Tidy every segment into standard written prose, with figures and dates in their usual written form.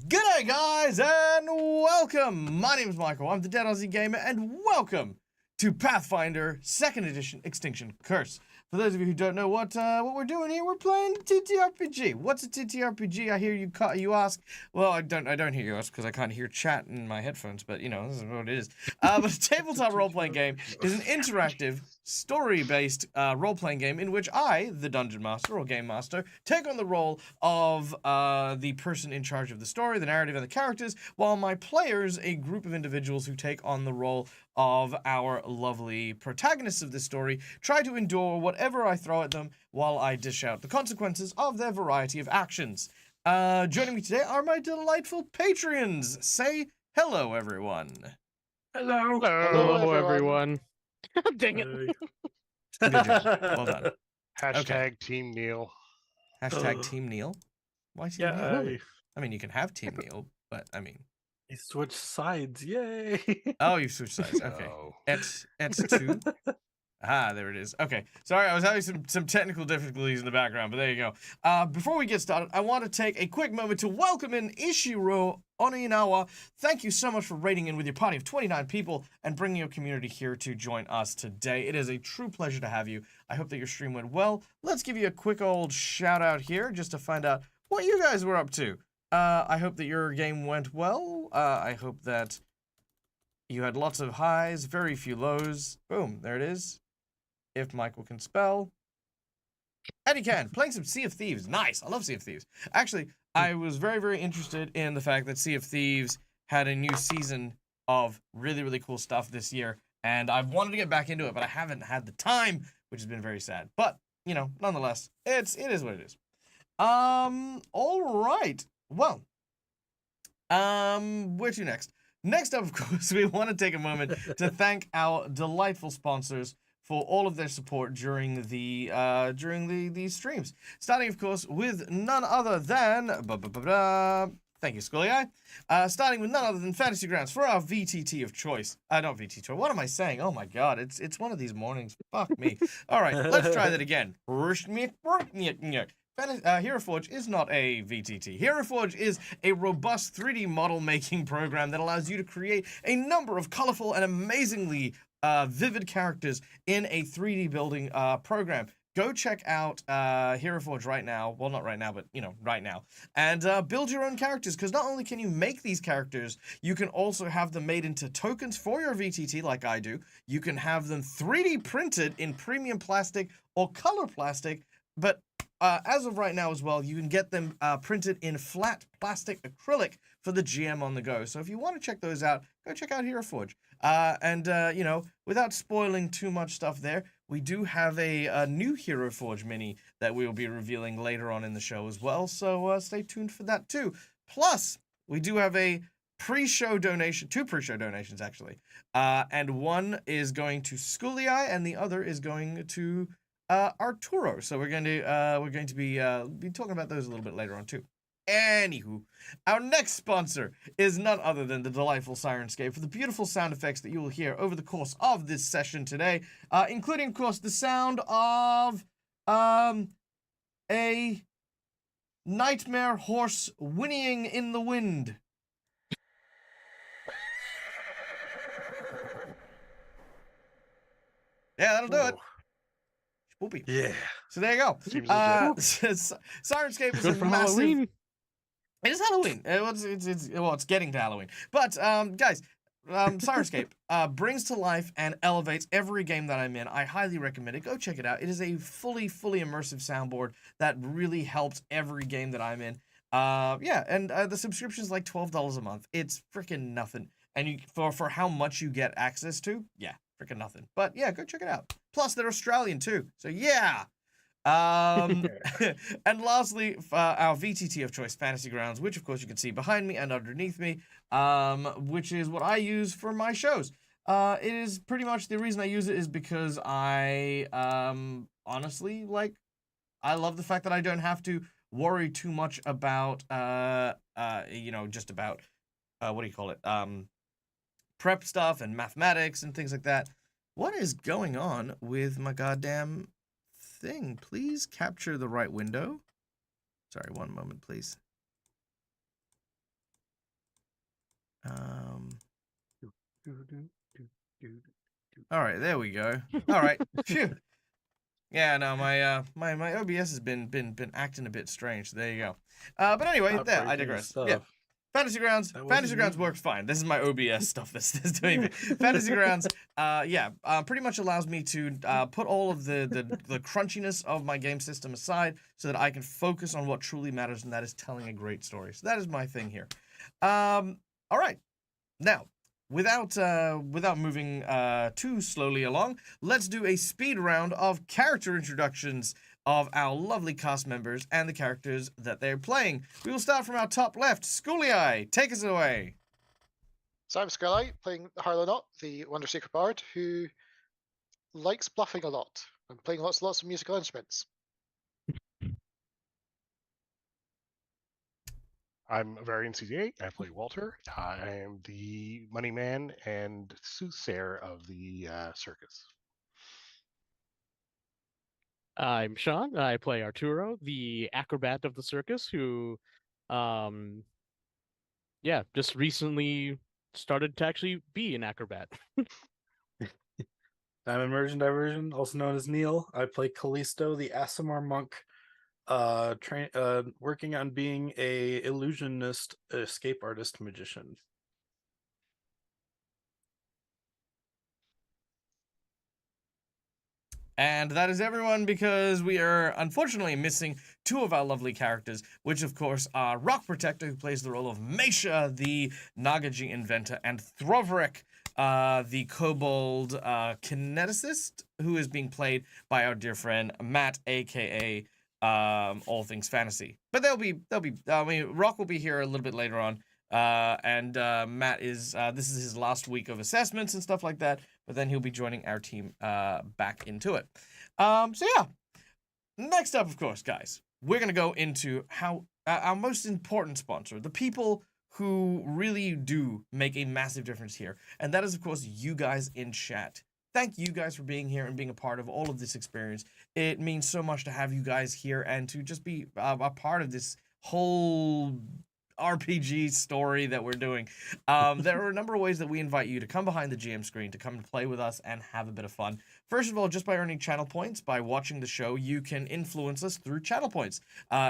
G'day guys and welcome! My name is Michael, I'm the Dead Aussie Gamer, and welcome to Pathfinder 2nd Edition Extinction Curse. For those of you who don't know what we're doing here, we're playing TTRPG. What's a TTRPG? I hear you ask. Well, I don't hear you ask because I can't hear chat in my headphones, but you know, this is what it is. But a tabletop role-playing game is an interactive, story-based role-playing game in which I, the Dungeon Master or Game Master, take on the role of the person in charge of the story, the narrative, and the characters, while my players, a group of individuals who take on the role of our lovely protagonists of this story, try to endure whatever I throw at them while I dish out the consequences of their variety of actions. Joining me today are my delightful Patreons. Say hello, everyone. Hello. Hello, everyone. Dang it. Good job. Well done. Hashtag Team Neil. Hashtag Team Neil. Why Team Neil? I mean, you can have Team Neil, but I mean... He switched sides, yay! Oh, you switched sides, okay. Oh. X2. Ah, there it is. Okay, sorry, I was having some technical difficulties in the background, but there you go. Before we get started, I want to take a quick moment to welcome in Ishiro Oninawa. Thank you so much for raiding in with your party of 29 people and bringing your community here to join us today. It is a true pleasure to have you. I hope that your stream went well. Let's give you a quick old shout out here just to find out what you guys were up to. I hope that your game went well. I hope that You had lots of highs, very few lows. Boom, there it is. If Michael can spell. And he can. Playing some Sea of Thieves. Nice. I love Sea of Thieves. Actually, I was very, very interested in the fact that Sea of Thieves had a new season of really, really cool stuff this year. And I've wanted to get back into it, but I haven't had the time, which has been very sad. But, you know, nonetheless, it is what it is. All right. Well, where to next? Next up, of course, we want to take a moment to thank our delightful sponsors for all of their support during the streams. Starting, of course, with none other than thank you, Scully. Starting with none other than Fantasy Grounds for our VTT of choice. Not VTT. What am I saying? Oh my God, it's one of these mornings. Fuck me. All right, let's try that again. Hero Forge is not a VTT. Hero Forge is a robust 3D model making program that allows you to create a number of colorful and amazingly vivid characters in a 3D building program. Go check out Hero Forge right now. Well, not right now, but, you know, right now. And build your own characters, because not only can you make these characters, you can also have them made into tokens for your VTT, like I do. You can have them 3D printed in premium plastic or color plastic, but as of right now as well, you can get them printed in flat plastic acrylic for the GM on the go. So if you want to check those out, go check out Hero Forge. You know, without spoiling too much stuff there, we do have a new Hero Forge mini that we will be revealing later on in the show as well. So stay tuned for that too. Plus, we do have a pre-show donation, 2 pre-show donations actually. And one is going to Schoolie, and the other is going to Arturo. So we're going to be talking about those a little bit later on too. Anywho, our next sponsor is none other than the delightful Sirenscape for the beautiful sound effects that you will hear over the course of this session today, including, of course, the sound of a nightmare horse whinnying in the wind. Yeah, that'll do it. Whoopee. Yeah. So there you go. Seems legit. Sirenscape is Good a for massive... Halloween. It is Halloween. It's getting to Halloween. But guys, Sirenscape brings to life and elevates every game that I'm in. I highly recommend it. Go check it out. It is a fully immersive soundboard that really helps every game that I'm in. Yeah, and the subscription is like $12 a month. It's freaking nothing. And you for how much you get access to, yeah, freaking nothing. But yeah, go check it out. Plus, they're Australian too. So yeah. And lastly, our VTT of choice, Fantasy Grounds, which of course you can see behind me and underneath me, which is what I use for my shows. It is pretty much the reason I use it is because I honestly, like, I love the fact that I don't have to worry too much about you know, just about what do you call it, prep stuff and mathematics and things like that. What is going on with my goddamn thing? Please capture the right window. Sorry, one moment, please. All right, there we go. All right, phew. Yeah, no, my OBS has been acting a bit strange. So there you go. But anyway, there, I digress. Yeah. Fantasy Grounds works fine. This is my OBS stuff that's doing it. Fantasy Grounds, pretty much allows me to put all of the crunchiness of my game system aside so that I can focus on what truly matters, and that is telling a great story. So that is my thing here. All right. Now, without moving too slowly along, let's do a speed round of character introductions of our lovely cast members and the characters that they're playing. We will start from our top left. Schoolie, take us away. So I'm Skylight, playing Harlonaut, the Wonder Secret Bard, who likes bluffing a lot and playing lots of musical instruments. I'm a variant CZ8. I play Walter. I am the money man and soothsayer of the circus. I'm Sean. I play Arturo, the acrobat of the circus, who, just recently started to actually be an acrobat. I'm Immersion Diversion, also known as Neil. I play Callisto, the Aasimar monk, working on being a illusionist, escape artist, magician. And that is everyone, because we are unfortunately missing two of our lovely characters, which of course are Rock Protector, who plays the role of Mesha, the Nagaji inventor, and Throverick, the kobold kineticist, who is being played by our dear friend Matt, aka All Things Fantasy. But Rock will be here a little bit later on. And Matt is this is his last week of assessments and stuff like that, but then he'll be joining our team back into it. So yeah, next up, of course, guys, we're gonna go into how our most important sponsor, the people who really do make a massive difference here, and that is, of course, you guys in chat. Thank you guys for being here and being a part of all of this experience. It means so much to have you guys here and to just be a part of this whole RPG story that we're doing. There are a number of ways that we invite you to come behind the GM screen, to come and play with us and have a bit of fun. First of all, just by earning channel points, by watching the show, you can influence us through channel points.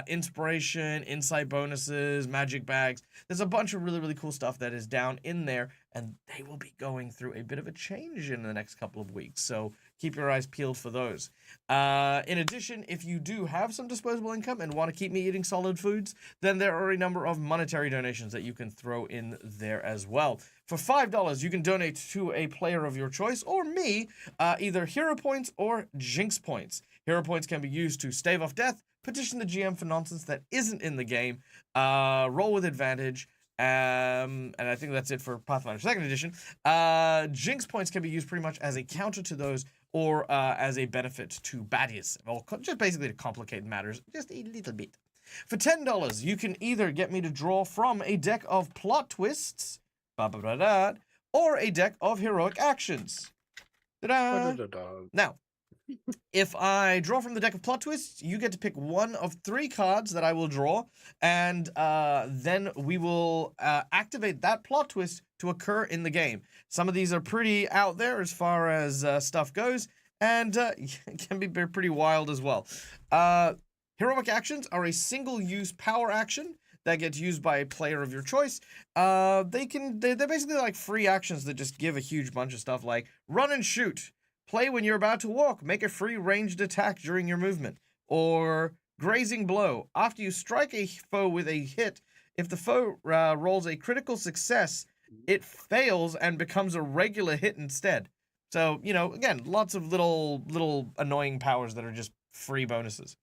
Inspiration, insight bonuses, magic bags. There's a bunch of really, really cool stuff that is down in there, and they will be going through a bit of a change in the next couple of weeks, so keep your eyes peeled for those. In addition, if you do have some disposable income and want to keep me eating solid foods, then there are a number of monetary donations that you can throw in there as well. For $5, you can donate to a player of your choice, or me, either hero points or jinx points. Hero points can be used to stave off death, petition the GM for nonsense that isn't in the game, roll with advantage, and I think that's it for Pathfinder 2nd Edition. Jinx points can be used pretty much as a counter to those, or as a benefit to baddies, or just basically to complicate matters just a little bit. For $10, you can either get me to draw from a deck of plot twists, or a deck of heroic actions. Now, if I draw from the deck of plot twists, you get to pick one of 3 cards that I will draw, and then we will activate that plot twist to occur in the game. Some of these are pretty out there as far as stuff goes, and can be pretty wild as well. Heroic actions are a single-use power action that gets used by a player of your choice. They're basically like free actions that just give a huge bunch of stuff, like run and shoot, play when you're about to walk, make a free ranged attack during your movement, or grazing blow. After you strike a foe with a hit, if the foe rolls a critical success, it fails and becomes a regular hit instead. So, you know, again, lots of little annoying powers that are just free bonuses.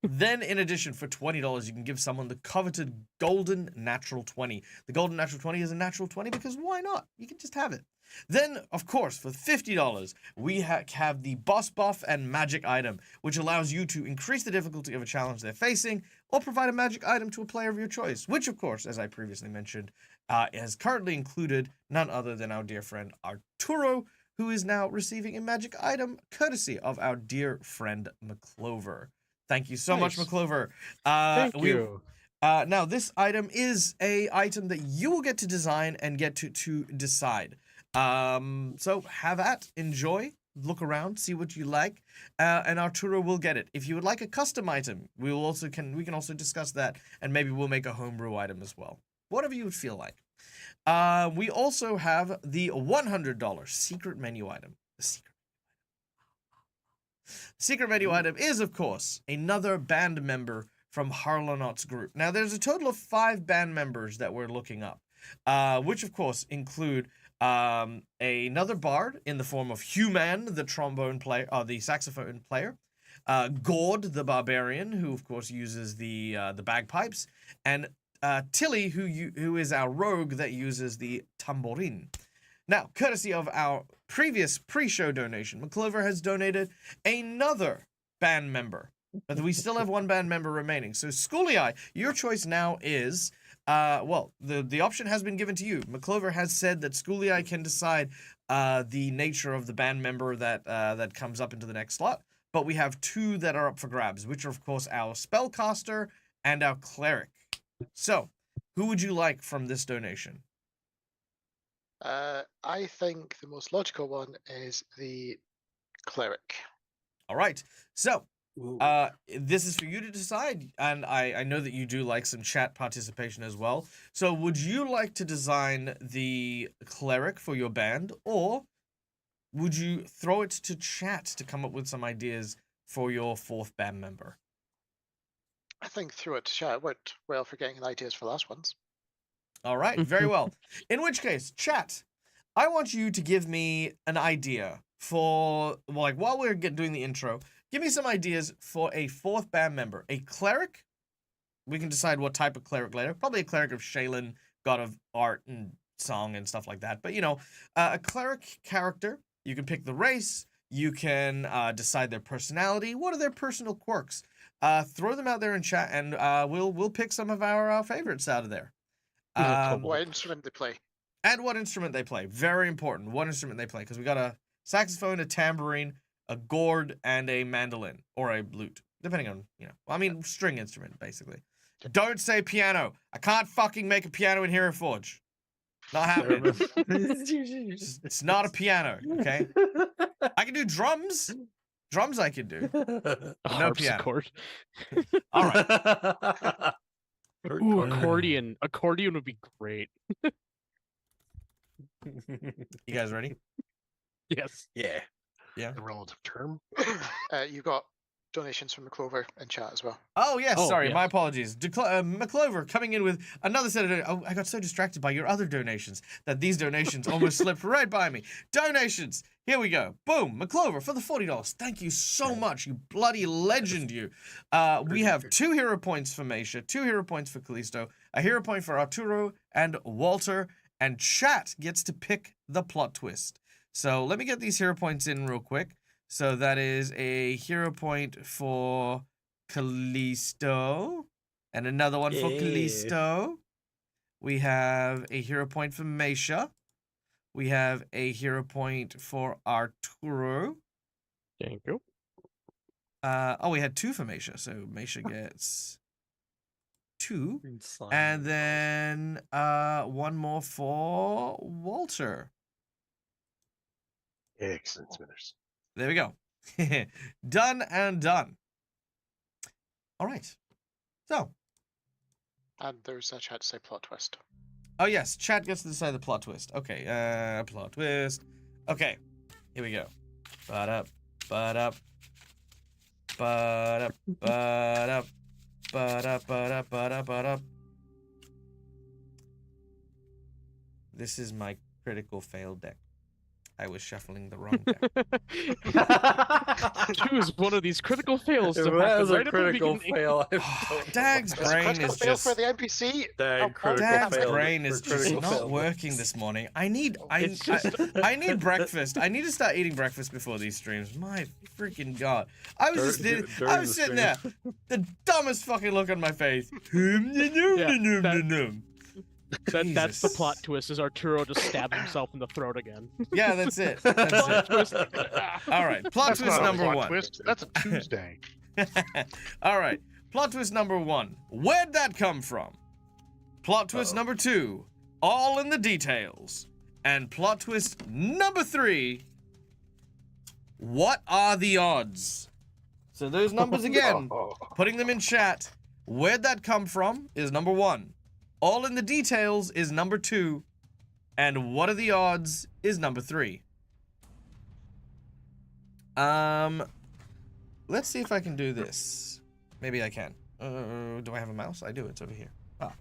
Then, in addition, for $20, you can give someone the coveted Golden Natural 20. The Golden Natural 20 is a natural 20 because why not? You can just have it. Then, of course, for $50, we have the Boss Buff and Magic Item, which allows you to increase the difficulty of a challenge they're facing, or provide a magic item to a player of your choice, which, of course, as I previously mentioned, has currently included none other than our dear friend Arturo, who is now receiving a magic item courtesy of our dear friend McClover. Thank you so much, McClover. Thank you. Now, this item is a item that you will get to design and get to decide. So have at, enjoy, look around, see what you like, and Arturo will get it. If you would like a custom item, we can also discuss that, and maybe we'll make a homebrew item as well. Whatever you would feel like. We also have the $100 secret menu item. The secret menu item is, of course, another band member from Harlonaut's group. Now, there's a total of 5 band members that we're looking up, which, of course, include another bard in the form of Human, the trombone player, the saxophone player, Gord, the barbarian, who, of course, uses the bagpipes, and Tilly, who is our rogue that uses the tambourine. Now, courtesy of our previous pre-show donation, McClover has donated another band member, but we still have 1 band member remaining. So, Schooly Eye, your choice now is, the option has been given to you. McClover has said that Schooly Eye can decide the nature of the band member that comes up into the next slot, but we have 2 that are up for grabs, which are, of course, our spellcaster and our cleric. So, who would you like from this donation? I think the most logical one is the cleric. All right. So, this is for you to decide, and I know that you do like some chat participation as well. So, would you like to design the cleric for your band, or would you throw it to chat to come up with some ideas for your 4th band member? I think through it, yeah, it worked well for getting ideas for last ones. All right, very well. In which case, chat, I want you to give me an idea for, like, while we're doing the intro, give me some ideas for a 4th band member. A cleric? We can decide what type of cleric later. Probably a cleric of Shaylin, god of art and song and stuff like that. But, you know, a cleric character, you can pick the race, you can decide their personality. What are their personal quirks? Throw them out there in chat, and we'll pick some of our favorites out of there. What instrument they play. And what instrument they play. Very important. What instrument they play. Because we got a saxophone, a tambourine, a gourd, and a mandolin. Or a lute. Depending on, you know. I mean, string instrument, basically. Don't say piano. I can't fucking make a piano in Hero Forge. Not happening. It's not a piano, okay? I can do drums. Drums I can do. A No piano. harpsichord. All right. Ooh, accordion. Accordion would be great. You guys ready? Yes. Yeah. Yeah. The relative term. You got donations from McClover in chat as well. Oh, yes. Oh, Sorry. yeah. My apologies. McClover coming in with another set of... Oh, I got so distracted by your other donations that these donations almost slipped right by me. Donations. Here we go. Boom. McClover for the $40. Thank you so much, you bloody legend, you. We have 2 hero points for Meisha, 2 hero points for Callisto, a hero point for Arturo and Walter, and chat gets to pick the plot twist. So let me get these hero points in real quick. So that is a hero point for Callisto, and another one for Callisto. We have a hero point for Meisha. We have a hero point for Arturo. Thank you. Oh, we had 2 for Meisha, so Meisha gets 2. And then one more for Walter. Excellent, Smithers. There we go. Done and done. All right. So. And there's a chat to say plot twist. Oh, yes. Chat gets to decide the plot twist. Okay. Plot twist. Okay. Here we go. Ba-dup. Ba-dup. Ba-dup. Ba-dup. Ba-dup. Ba-dup. Ba-dup. Ba-dup. This is my critical fail deck. I was shuffling the wrong deck. Choose one of these critical fails. If to that happen is a right at the critical beginning. fail. Dag's brain Critical is fail just... for the NPC. Dag critical Dad's fail brain for is just critical not fail. working this morning. I need breakfast. I need to start eating breakfast before these streams. My freaking god! I was During the sitting there, the dumbest fucking look on my face. That's the Jesus. plot twist. Is Arturo just stabs himself in the throat again? Yeah, that's it. That's it. Twist. All right, plot That's twist not a number plot 1. twist. That's a Tuesday. All right, plot twist number 1. Where'd that come from? Plot twist number 2. All in the details. And plot twist number 3. What are the odds? So those numbers again, putting them in chat. Where'd that come from is number 1. All in the details is number 2. And what are the odds is number 3. Let's see if I can do this. Maybe I can. Do I have a mouse? I do. It's over here. Ah,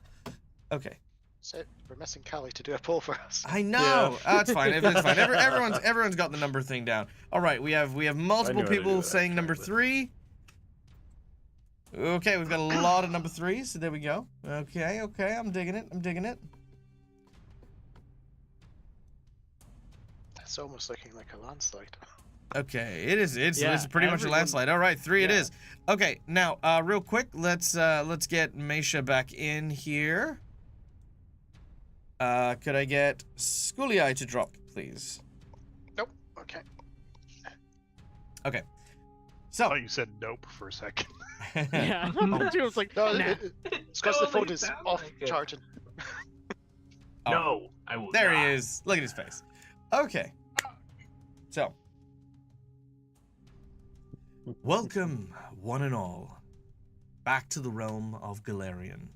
okay. So we're missing Callie to do a poll for us. I know. It's fine. It's fine. Everyone's got the number thing down. All right. We have multiple how to do people that, saying number actually. 3. Okay, we've got a lot of number 3s. So there we go. Okay. I'm digging it. It's almost looking like a landslide. Okay, it is. It's Yeah, pretty much a everyone- landslide. All right, 3 it Yeah. is. Okay, now real quick, let's get Meisha back in here. Could I get Schoolie to drop, please? Nope. Okay. I So, thought you said nope for a second. Yeah, Arturo was like, No, nah. it's because the Totally phone is sound off like it. charging. Oh, No, I will there not. he is. Look at his face. Okay. So, welcome, one and all, back to the realm of Galarian,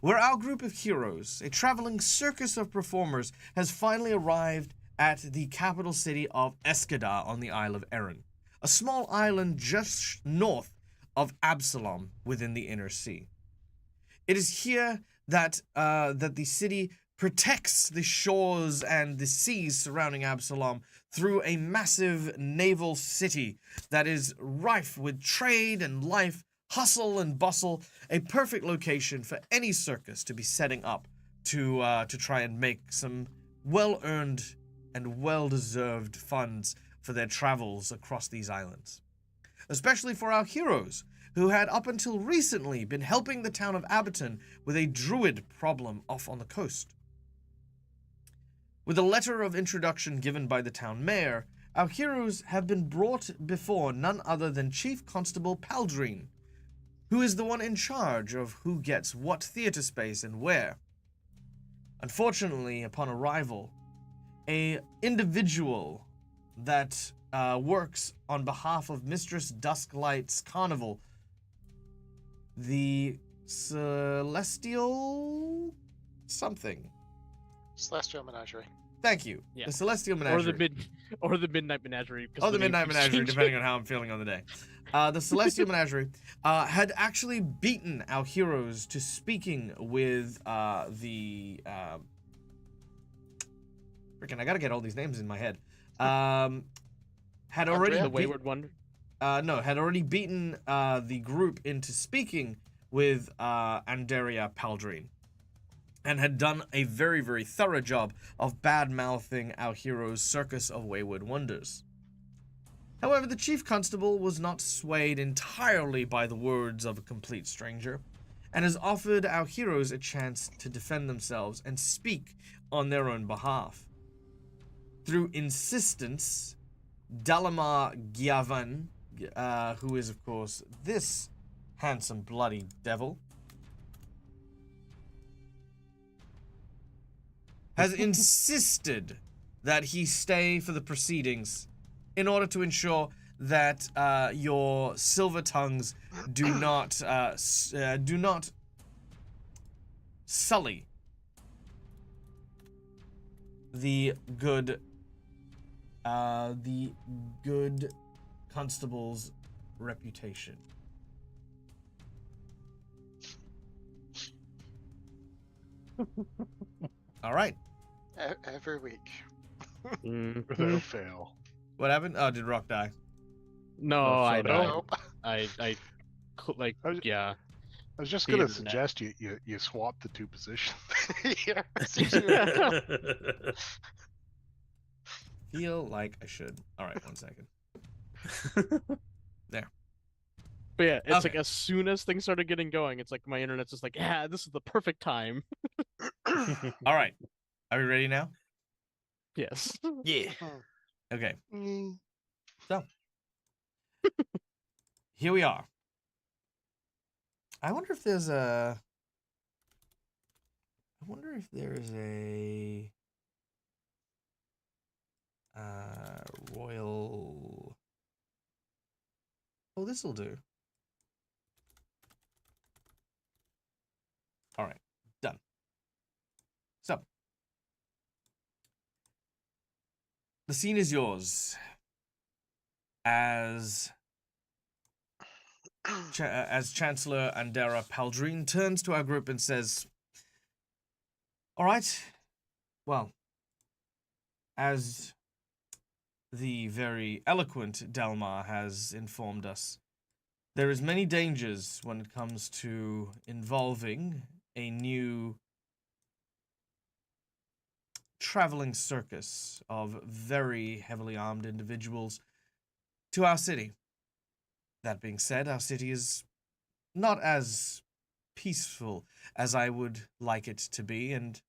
where our group of heroes, a traveling circus of performers, has finally arrived at the capital city of Escadar on the Isle of Aroden, a small island just north of Absalom within the Inner Sea. It is here that the city protects the shores and the seas surrounding Absalom through a massive naval city that is rife with trade and life, hustle and bustle, a perfect location for any circus to be setting up to try and make some well-earned and well-deserved funds for their travels across these islands. Especially for our heroes, who had up until recently been helping the town of Abaton with a druid problem off on the coast. With a letter of introduction given by the town mayor, our heroes have been brought before none other than Chief Constable Paldrine, who is the one in charge of who gets what theater space and where. Unfortunately, upon arrival, a individual that works on behalf of Mistress Dusklight's carnival, the Celestial something. Celestial Menagerie. Thank you. Yeah. The Celestial Menagerie. Or the Midnight Menagerie. Oh, the name Midnight keeps Menagerie, changing. depending on how I'm feeling on the day. The Celestial Menagerie had actually beaten our heroes to speaking with the... Freaking, I gotta get all these names in my head. Had already... Andrea? The Wayward Wonder. No, had already beaten the group into speaking with Andrea Paldrine, and had done a very, very thorough job of bad-mouthing our hero's Circus of Wayward Wonders. However, the chief constable was not swayed entirely by the words of a complete stranger, and has offered our heroes a chance to defend themselves and speak on their own behalf. Through insistence, Dalamar Gyavan, who is, of course, this handsome bloody devil, has insisted that he stay for the proceedings in order to ensure that your silver tongues do not sully the good constable's reputation. All right. Every week. Mhm. Without fail. What happened? Oh, did Rock die? No, Oh, I so know. Nope. Like, I was- yeah. I was just The gonna internet. suggest you swap the two positions. Yeah. seriously. Feel like I should. All right, 1 second. But yeah, it's like Okay. as soon as things started getting going, it's like my internet's just like, yeah, this is the perfect time. All right. Are we ready now? Yes. Yeah. Okay. Mm, Here we are. I wonder if there's a... royal... Oh, this'll do. All right, done. So, the scene is yours. As Chancellor Andera Paldrine turns to our group and says, all right, well, as the very eloquent Delmar has informed us, there is many dangers when it comes to involving a new traveling circus of very heavily armed individuals to our city. That being said, our city is not as peaceful as I would like it to be, and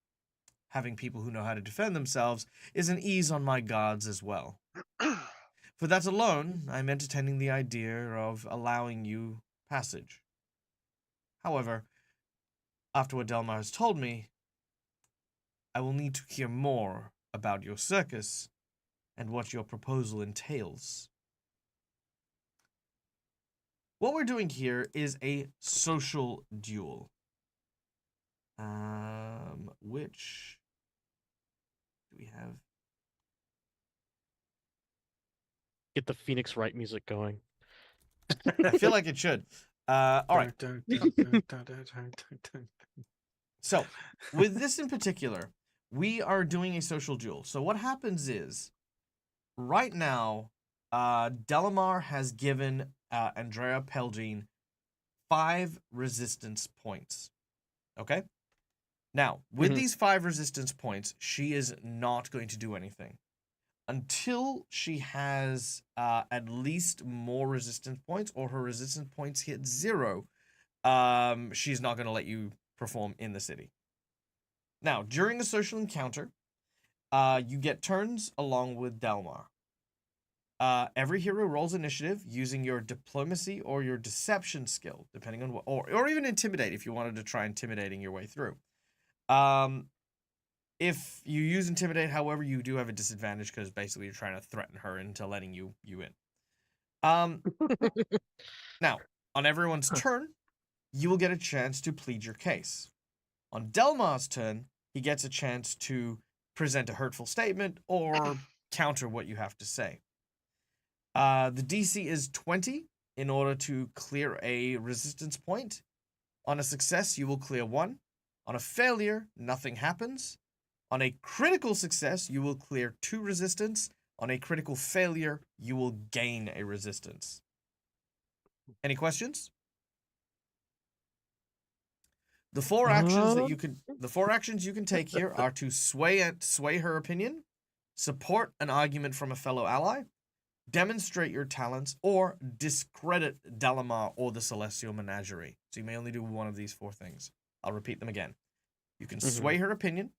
having people who know how to defend themselves is an ease on my guards as well. For that alone, I'm entertaining the idea of allowing you passage. However, after what Delmar has told me, I will need to hear more about your circus and what your proposal entails. What we're doing here is a social duel. Which do we have? get the Phoenix Wright music going. I feel like it should. All right. So, with this in particular, we are doing a social duel. So what happens is, right now, Delamar has given Andrea Pelgene 5 resistance points. Okay? Now, with these 5 resistance points, she is not going to do anything. Until she has at least more resistance points, or her resistance points hit 0, she's not going to let you perform in the city. Now, during a social encounter, you get turns along with Delmar. Every hero rolls initiative using your diplomacy or your deception skill, depending on what, or even intimidate if you wanted to try intimidating your way through. If you use intimidate, however, you do have a disadvantage because basically you're trying to threaten her into letting you in. Now, on everyone's turn, you will get a chance to plead your case. On Delmar's turn, he gets a chance to present a hurtful statement or counter what you have to say. The DC is 20 in order to clear a resistance point. On a success, you will clear 1. On a failure, nothing happens. On a critical success, you will clear 2 resistance. On a critical failure, you will gain a resistance. Any questions? The 4 actions that you can take here are to sway her opinion, support an argument from a fellow ally, demonstrate your talents, or discredit Delamar or the Celestial Menagerie. So you may only do one of these 4 things. I'll repeat them again. You can sway her opinion,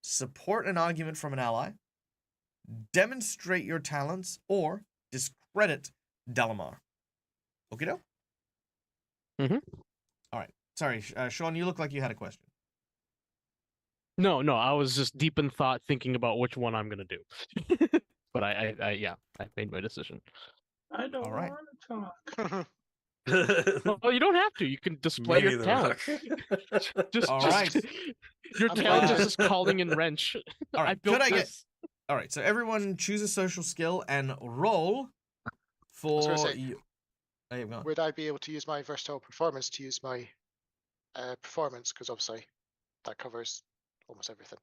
support an argument from an ally, demonstrate your talents, or discredit Delamar. Okay, doke? All right. Sorry, Sean, you look like you had a question. No, I was just deep in thought thinking about which one I'm gonna do. But I made my decision. I don't All right. want to talk. Well, you don't have to. You can display Me your neither, talent. Rock. All right. Your I'm talent glad. is just calling in wrench. All right, I built could I get- this. All right, so everyone choose a social skill and roll for gonna say, you. Oh, yeah, go on. Would I be able to use my versatile performance to use my performance? Because obviously that covers almost everything.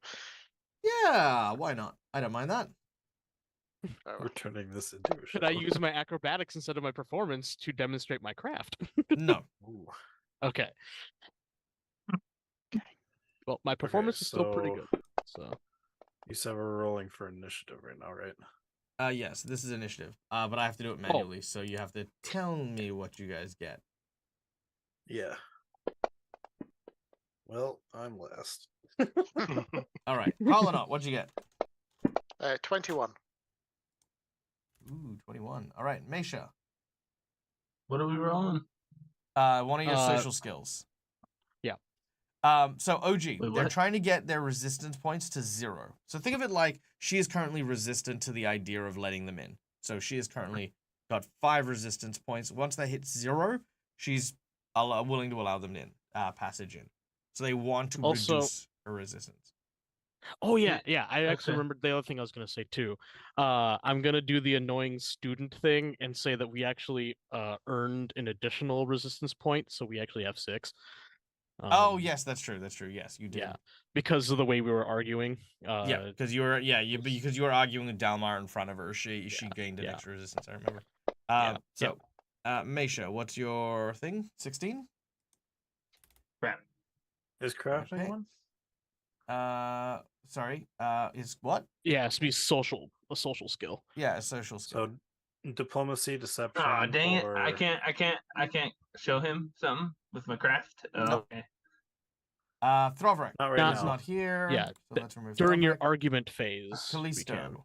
Yeah, why not? I don't mind that. We're turning this into a show. Should I use my acrobatics instead of my performance to demonstrate my craft? No. Ooh. Okay. Well, my performance is still pretty so- good. So You said we're rolling for initiative right now, right? Yes, this is initiative. But I have to do it manually, so you have to tell me what you guys get. Yeah. Well, I'm last. All right, Harlanot, what'd you get? 21. Ooh, 21. All right, Mesha. What are we rolling? One of your Uh, social skills. yeah. So OG, Wait, they're what? trying to get their resistance points to 0. So think of it like she is currently resistant to the idea of letting them in. So she has currently got 5 resistance points. Once they hit 0, she's willing to allow them in, passage in. So they want to Also- reduce her resistance. Oh yeah. I actually Okay. remembered the other thing I was gonna say too. I'm gonna do the annoying student thing and say that we actually earned an additional resistance point, so we actually have 6. Oh yes, that's true. That's true. Yes, you did. Yeah, because of the way we were arguing. Yeah, because you were because you were arguing with Dalmar in front of her. She gained an yeah. extra resistance. I remember. Yeah, So, Mesha, what's your thing? 16. Crap. Is crafting Okay. one? Sorry. Is what? Yeah, it's to be a social skill. Yeah, a social skill. So diplomacy, deception. Oh dang it! or... I can't show him something with my craft. Nope. Okay. Throvrik. Not right Nah. He's now. not here. Yeah, So let's remove During your Throvrik. argument phase. we Callisto. can.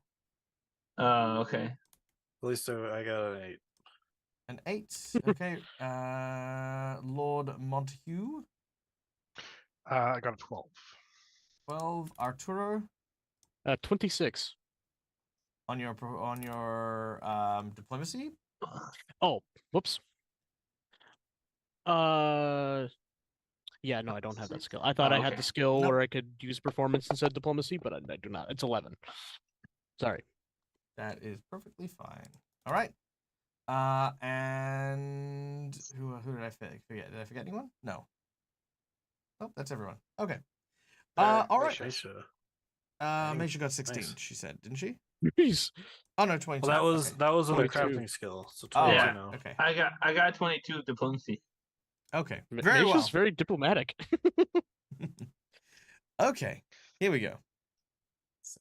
Oh, okay. At least I got an 8. An 8. Okay. Lord Montague. I got a 12. 12. Arturo 26. on your diplomacy. Oh, whoops. Yeah, no, I don't have that skill. I thought I had okay. the skill Nope. where I could use performance instead of diplomacy, but I do not. It's 11. Sorry. That is perfectly fine. All right. And who did I forget? Did I forget anyone? No. Oh, that's everyone. Okay. All right. Aisha. Maisha got 16. Nice. She said, didn't she? Jeez. Oh no, 22. Well, that was on the 22. crafting skill. So Oh, 22 Yeah. right. now. Okay. I got 22 diplomacy. Okay. Ma- Very Maisha's well. very diplomatic. Okay. Here we go.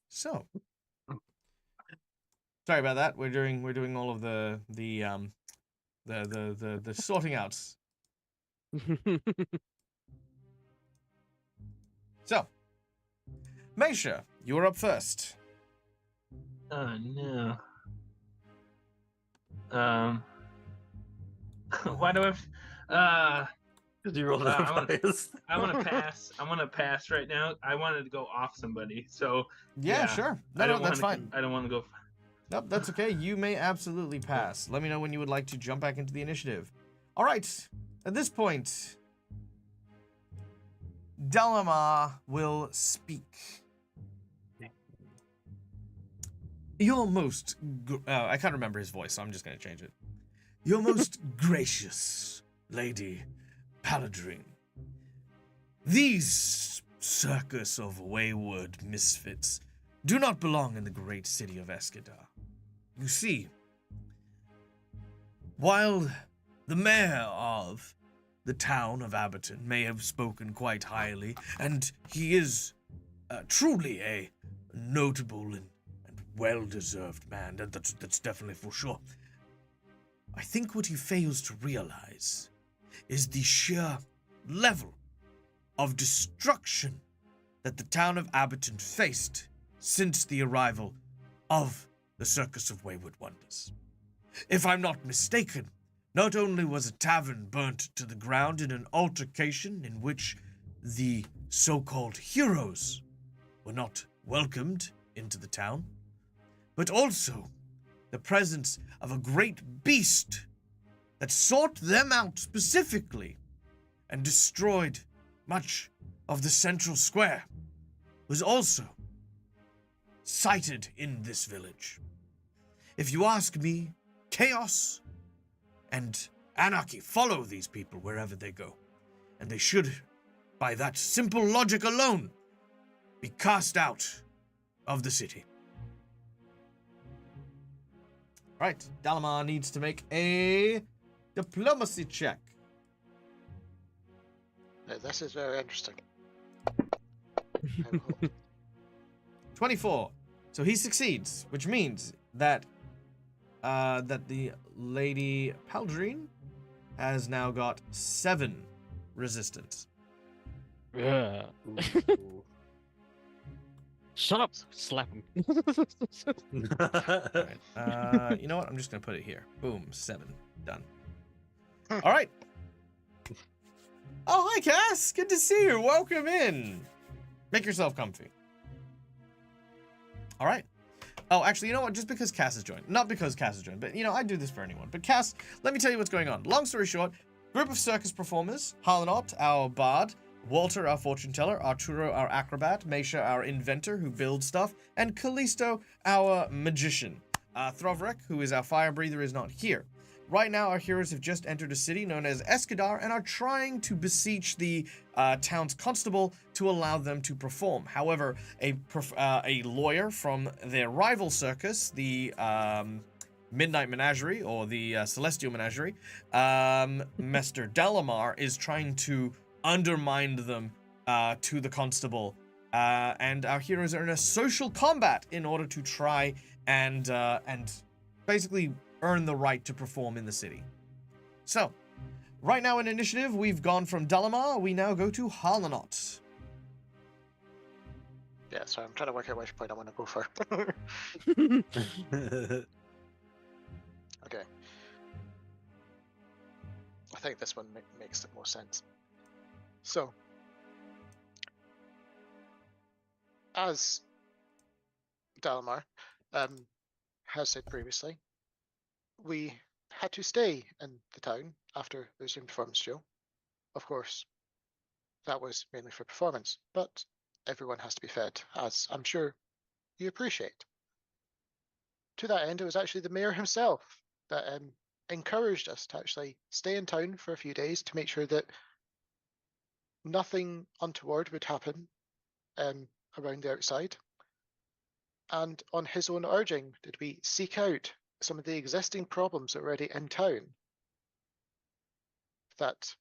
So, sorry about that. We're doing all of the sorting outs. So, Maisha, you're up first. Oh no. Why do I have Did you roll I'm that gonna- bias? I want to pass. I want to pass right now. I wanted to go off somebody. So Yeah, Yeah, sure. I No, don't that's wanna- fine. I don't want to go. Nope, that's okay. You may absolutely pass. Let me know when you would like to jump back into the initiative. All right. At this point, Dalamar will speak. Your most... I can't remember his voice, so I'm just going to change it. Your most gracious Lady Paladrin. These Circus of Wayward Misfits do not belong in the great city of Escadar. You see, while the mayor of the town of Aroden may have spoken quite highly, and he is truly a notable and well-deserved man, that's definitely for sure. I think what he fails to realize is the sheer level of destruction that the town of Aroden faced since the arrival of the Circus of Wayward Wonders. If I'm not mistaken, not only was a tavern burnt to the ground in an altercation in which the so-called heroes were not welcomed into the town, but also the presence of a great beast that sought them out specifically and destroyed much of the central square was also sighted in this village. If you ask me, chaos and anarchy follow these people wherever they go, and they should, by that simple logic alone, be cast out of the city. Right, Dalamar needs to make a diplomacy check. Now, this is very interesting. I will hold. 24. So he succeeds, which means that that the Lady Paladrin has now got 7 resistance. Yeah. Ooh. Shut up. Slap him. Alright. You know what? I'm just gonna put it here. Boom, 7. Done. Alright. Oh, hi Cass! Good to see you. Welcome in. Make yourself comfy. Alright. Oh, actually, you know what? Just because Cass has joined. Not because Cass has joined, but, you know, I do this for anyone. But Cass, let me tell you what's going on. Long story short, group of circus performers, Harlanot, our bard, Walter, our fortune teller, Arturo, our acrobat, Maisha, our inventor who builds stuff, and Callisto, our magician. Throvrek, who is our fire breather, is not here. Right now, our heroes have just entered a city known as Escadar and are trying to beseech the town's constable to allow them to perform. However, a lawyer from their rival circus, the Midnight Menagerie, or the Celestial Menagerie, Mr. Dalamar, is trying to undermine them to the constable. And our heroes are in a social combat in order to try and basically earn the right to perform in the city. So, right now in initiative, we've gone from Dalamar, we now go to Harlanot. Yeah, so I'm trying to work out which point I want to go for. Okay. I think this one makes the most sense. So, as Dalamar has said previously, we had to stay in the town after the resumed performance show. Of course, that was mainly for performance, but everyone has to be fed, as I'm sure you appreciate. to that end, it was actually the mayor himself that encouraged us to actually stay in town for a few days to make sure that nothing untoward would happen around the outside. And on his own urging, did we seek out some of the existing problems that were already in town that,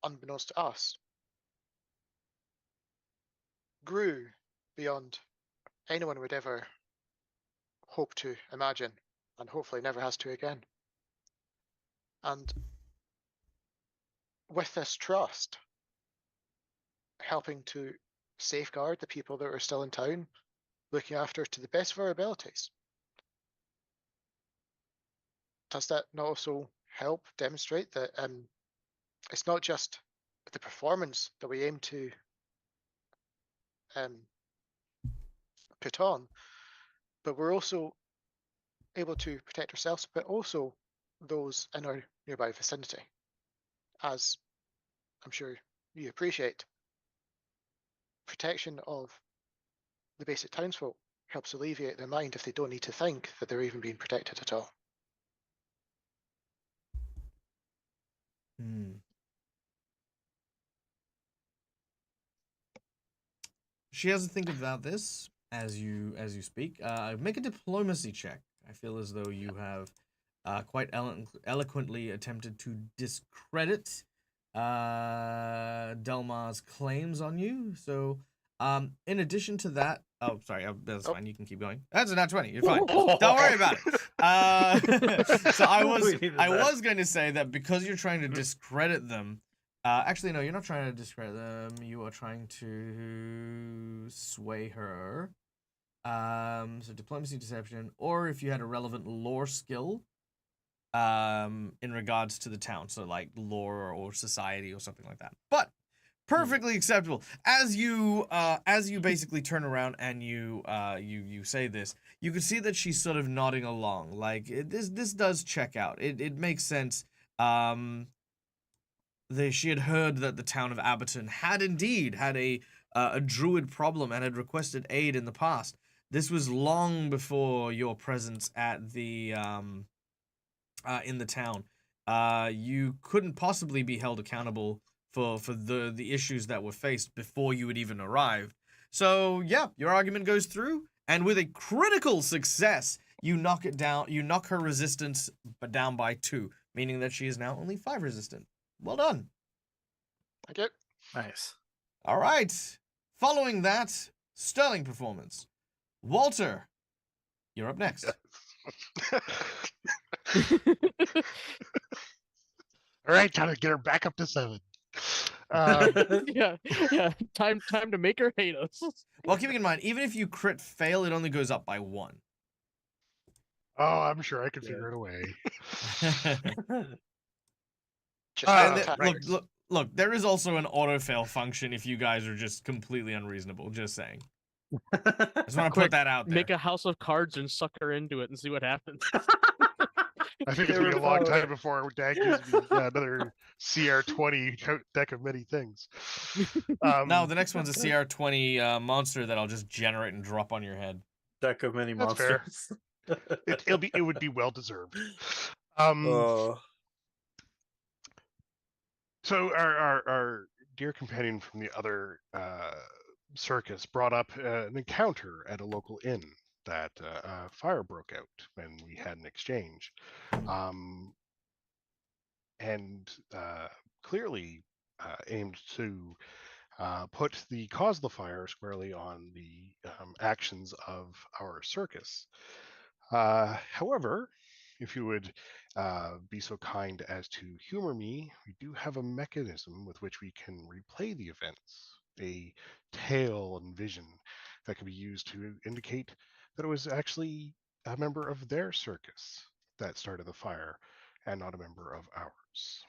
unbeknownst to us, grew beyond anyone would ever hope to imagine, and hopefully never has to again. And with this trust, helping to safeguard the people that are still in town, looking after to the best of our abilities. Does that not also help demonstrate that it's not just the performance that we aim to put on, but we're also able to protect ourselves, but also those in our nearby vicinity. As I'm sure you appreciate, protection of the basic townsfolk helps alleviate their mind if they don't need to think that they're even being protected at all. She has to think about this as you speak. Make a diplomacy check. I feel as though you have quite eloquently attempted to discredit Delmar's claims on you. So, in addition to that, oh, sorry, that's fine. You can keep going. That's a nat 20. You're fine. Don't worry about it. So I was going to say that because you're trying to discredit them. Actually, no, you're not trying to discredit them. You are trying to sway her. So diplomacy, deception, or if you had a relevant lore skill, in regards to the town, so like lore or society or something like that. But perfectly acceptable. As you basically turn around and you say this, you can see that she's sort of nodding along. Like this does check out. It makes sense. She had heard that the town of Aberton had indeed had a druid problem and had requested aid in the past. This was long before your presence at the in the town. You couldn't possibly be held accountable for the issues that were faced before you had even arrived. So yeah, your argument goes through, and with a critical success, you knock it down. You knock her resistance down by 2, meaning that she is now only 5 resistant. Well done. Thank you. Nice. All right. Following that, sterling performance. Walter, you're up next. All right, time to get her back up to 7. yeah. Time to make her hate us. Well, keeping in mind, even if you crit fail, it only goes up by 1. Oh, I'm sure I can figure it away. Just Look, there is also an auto-fail function if you guys are just completely unreasonable. Just saying. I just want to put that out there. Make a house of cards and suck her into it and see what happens. I think it's going to be a long time before Dag gives me another CR20 deck of many things. No, the next one's a CR20 monster that I'll just generate and drop on your head. Deck of many That's fair. monsters. It would be well deserved. So our dear companion from the other circus brought up an encounter at a local inn that a fire broke out when we had an exchange, and clearly aimed to put the cause of the fire squarely on the actions of our circus. However, if you would be so kind as to humor me, we do have a mechanism with which we can replay the events, a tale and vision that can be used to indicate that it was actually a member of their circus that started the fire and not a member of ours.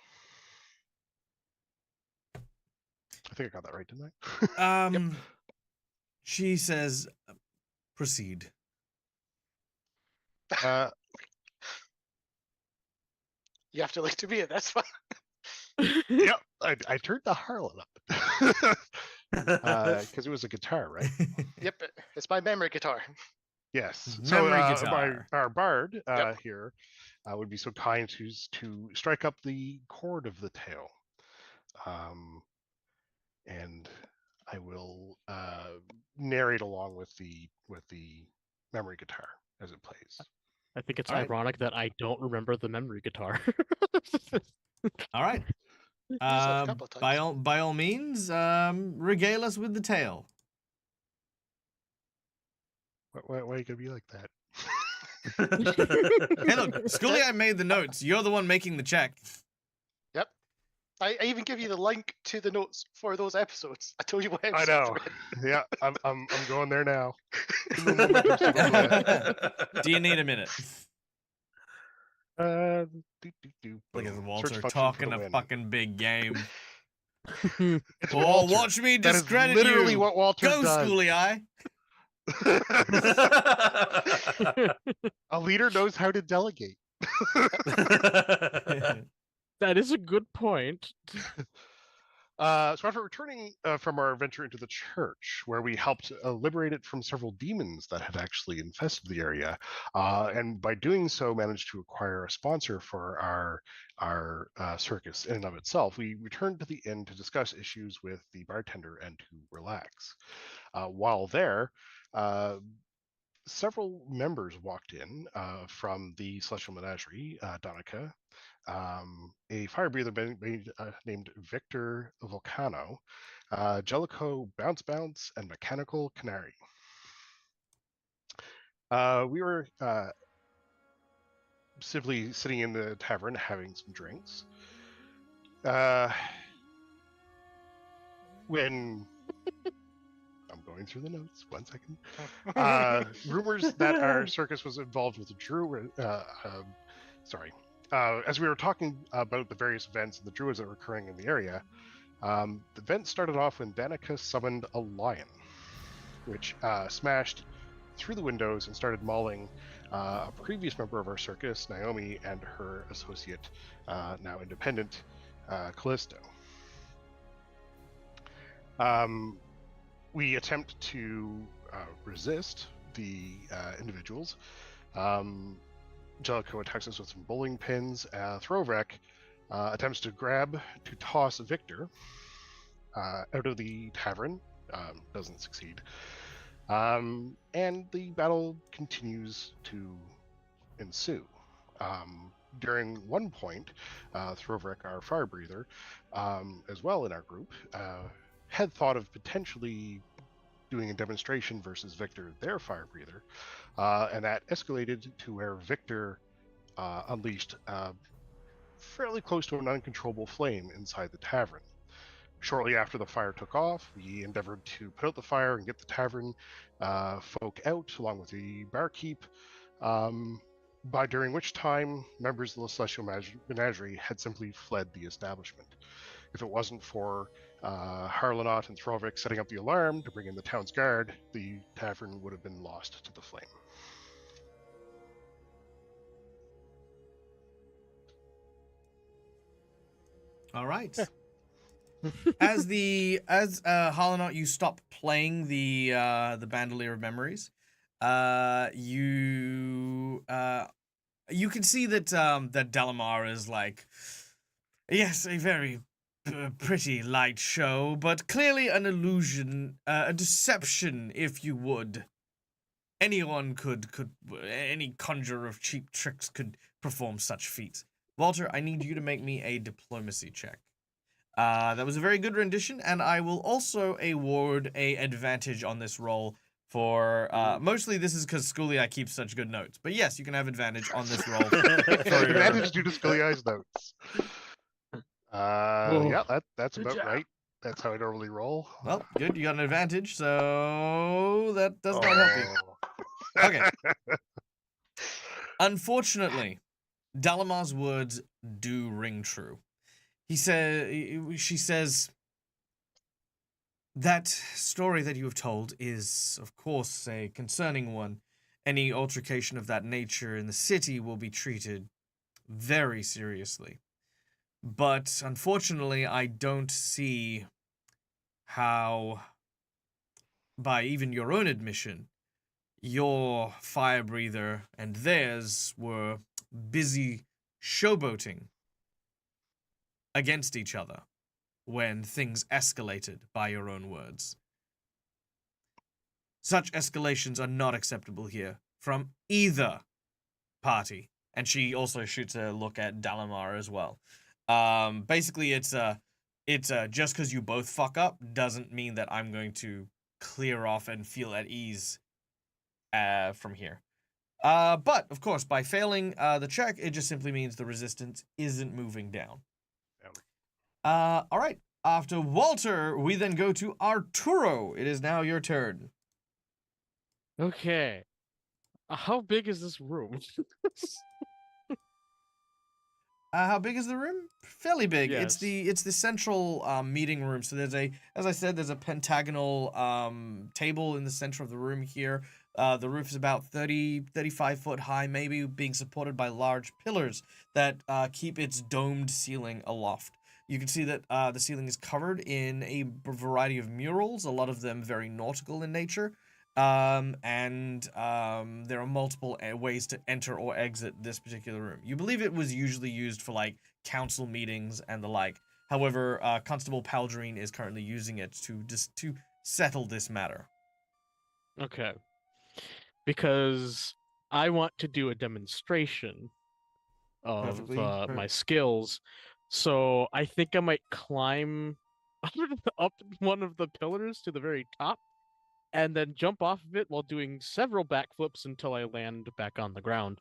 I think I got that right, didn't I? Yep. She says, proceed. You have to look to me, that's fine. Yep, I turned the Harlan up because it was a guitar, right? Yep, it's my memory guitar. Yes. Memory so guitar. our bard Yep. here would be so kind to strike up the chord of the tale, and I will narrate along with the memory guitar as it plays. I think it's All right. ironic that I don't remember the memory guitar. All right. Used it a couple of times. By all means, regale us with the tale. Why you gotta be like that? Hey, look, Scully, I made the notes. You're the one making the check. Yep. I even give you the link to the notes for those episodes. I told you what I episodes. know. Yeah, I'm going there now. No momentum signal. Do you need a minute? Do, Look at boom. Walter Search function for talking the a win. fucking big game. It's Oh, Walter. watch me That is discredit literally you. what Walter Go, does. Schooly Eye. A leader knows how to delegate. That is a good point. So after returning from our adventure into the church, where we helped liberate it from several demons that had actually infested the area, and by doing so managed to acquire a sponsor for our circus in and of itself, we returned to the inn to discuss issues with the bartender and to relax. While there, several members walked in from the Celestial Menagerie, Donica, a fire breather named Victor Volcano, Jellicoe Bounce Bounce, and Mechanical Canary. We were simply sitting in the tavern having some drinks. When I'm going through the notes, 1 second. Rumors that our circus was involved with the Druid. As we were talking about the various events and the druids that were occurring in the area, the event started off when Danica summoned a lion, which smashed through the windows and started mauling a previous member of our circus, Naomi, and her associate, now independent, Callisto. We attempt to resist the individuals. Jellicoe attacks us with some bowling pins. Throwwreck attempts to toss Victor out of the tavern. Doesn't succeed. And the battle continues to ensue. During one point, Throwwreck, our fire breather, as well in our group, had thought of potentially doing a demonstration versus Victor, their fire breather, and that escalated to where Victor unleashed fairly close to an uncontrollable flame inside the tavern. Shortly after the fire took off, we endeavored to put out the fire and get the tavern folk out, along with the barkeep, during which time members of the Celestial Menagerie had simply fled the establishment. If it wasn't for Harlanot and Throlvik setting up the alarm to bring in the town's guard, the tavern would have been lost to the flame. All right. As Harlanot, you stop playing the Bandolier of Memories, you can see that that Dalamar is like, yes, a very pretty light show, but clearly an illusion, a deception, if you would. Anyone any conjurer of cheap tricks could perform such feats. Walter, I need you to make me a diplomacy check. That was a very good rendition, and I will also award a advantage on this roll for, mostly this is because Schoolie keeps such good notes. But yes, you can have advantage on this roll. Advantage due to Scully's notes. Yeah, that's Good about job. right. That's how I normally roll. Well, good, you got an advantage, so that does not help you. Okay. Unfortunately, Dalamar's words do ring true. She says, that story that you have told is, of course, a concerning one. Any altercation of that nature in the city will be treated very seriously. But unfortunately, I don't see how, by even your own admission, your fire breather and theirs were busy showboating against each other when things escalated, by your own words. Such escalations are not acceptable here from either party. And she also shoots a look at Dalamar as well. Basically, it's just because you both fuck up doesn't mean that I'm going to clear off and feel at ease from here. But, of course, by failing the check, it just simply means the resistance isn't moving down. All right. After Walter, we then go to Arturo. It is now your turn. Okay. How big is this room? How big is the room? Fairly big. Yes. It's the central meeting room. So there's as I said, there's a pentagonal table in the center of the room here. The roof is about 35 foot high, maybe, being supported by large pillars that keep its domed ceiling aloft. You can see that the ceiling is covered in a variety of murals, a lot of them very nautical in nature. And there are multiple ways to enter or exit this particular room. You believe it was usually used for, like, council meetings and the like. However, Constable Paldrine is currently using it to settle this matter. Okay. Because I want to do a demonstration of Perfectly my fair. skills, so I think I might climb up one of the pillars to the very top, and then jump off of it while doing several backflips until I land back on the ground.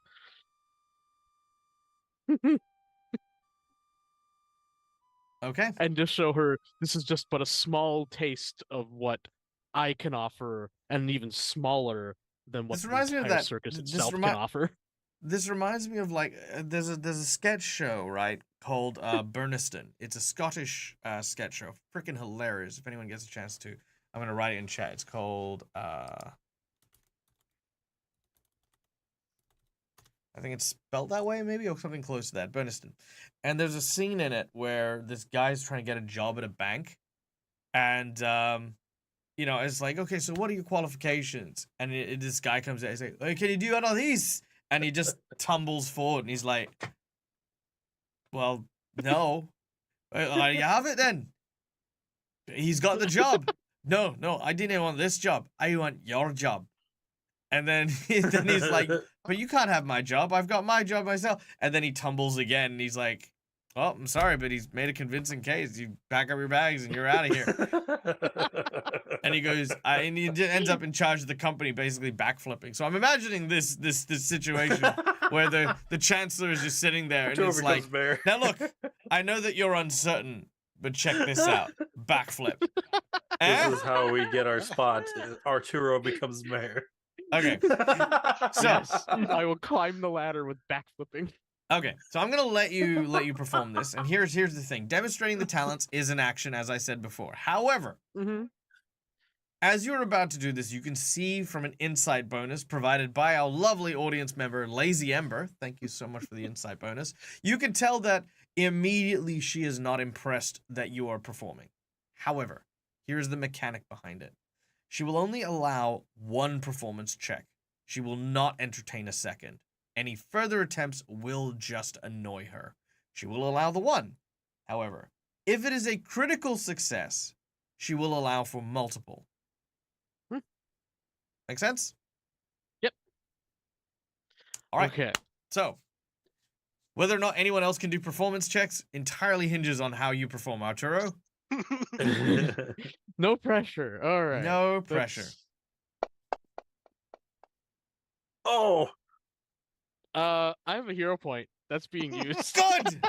Okay. And just show her this is just but a small taste of what I can offer, and even smaller than what This the reminds me of entire that- circus this itself remi- can offer. This reminds me of, like, there's a sketch show, right, called Burniston. It's a Scottish sketch show. Freaking hilarious. If anyone gets a chance to, I'm gonna write it in chat. It's called I think it's spelled that way, maybe, or something close to that. Burniston. And there's a scene in it where this guy's trying to get a job at a bank, and it's like, okay, so what are your qualifications? And this guy comes in and says, hey, can you do all of these? And he just tumbles forward, and he's like, well, no. You have it then. He's got the job. No, I didn't want this job. I want your job. And then, then he's like, but you can't have my job. I've got my job myself. And then he tumbles again, and he's like, well, I'm sorry, but he's made a convincing case. You pack up your bags, and you're out of here. And he goes, and he ends up in charge of the company, basically backflipping. So I'm imagining this situation where the chancellor is just sitting there, and it's like, now look, I know that you're uncertain, but check this out, backflip. This is how we get our spot. Arturo becomes mayor. Okay, so Yes, I will climb the ladder with backflipping. okay, so I'm gonna let you perform this, and here's the thing: demonstrating the talents is an action, as I said before. However, as you're about to do this, you can see from an insight bonus provided by our lovely audience member, Lazy Ember. Thank you so much for the insight bonus. You can tell that immediately she is not impressed that you are performing. However, here's the mechanic behind it. She will only allow one performance check. She will not entertain a second. Any further attempts will just annoy her. She will allow the one. However, if it is a critical success, she will allow for multiple. Make sense? Yep. All right. Okay. So, whether or not anyone else can do performance checks entirely hinges on how you perform, Arturo. No pressure. All right. No pressure. Oh, I have a hero point that's being used. Good!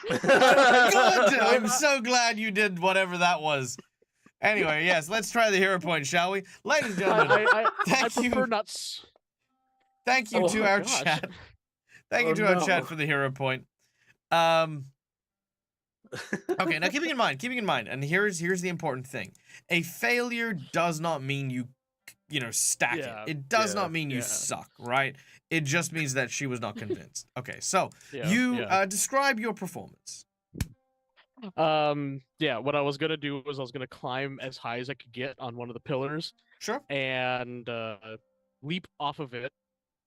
Good! I'm so glad you did whatever that was. Anyway, yes, let's try the hero point, shall we? Ladies and gentlemen, I thank you. prefer not. Thank you Oh to my our gosh. chat. Thank you Oh, to our no. chat for the hero point. Okay, now keeping in mind, and here's the important thing. A failure does not mean you stack Yeah, it. It does yeah, not mean you yeah. suck, right? It just means that she was not convinced. Okay, so Yeah, you yeah. describe your performance. Yeah, what I was gonna do was I was gonna climb as high as I could get on one of the pillars, Sure. and leap off of it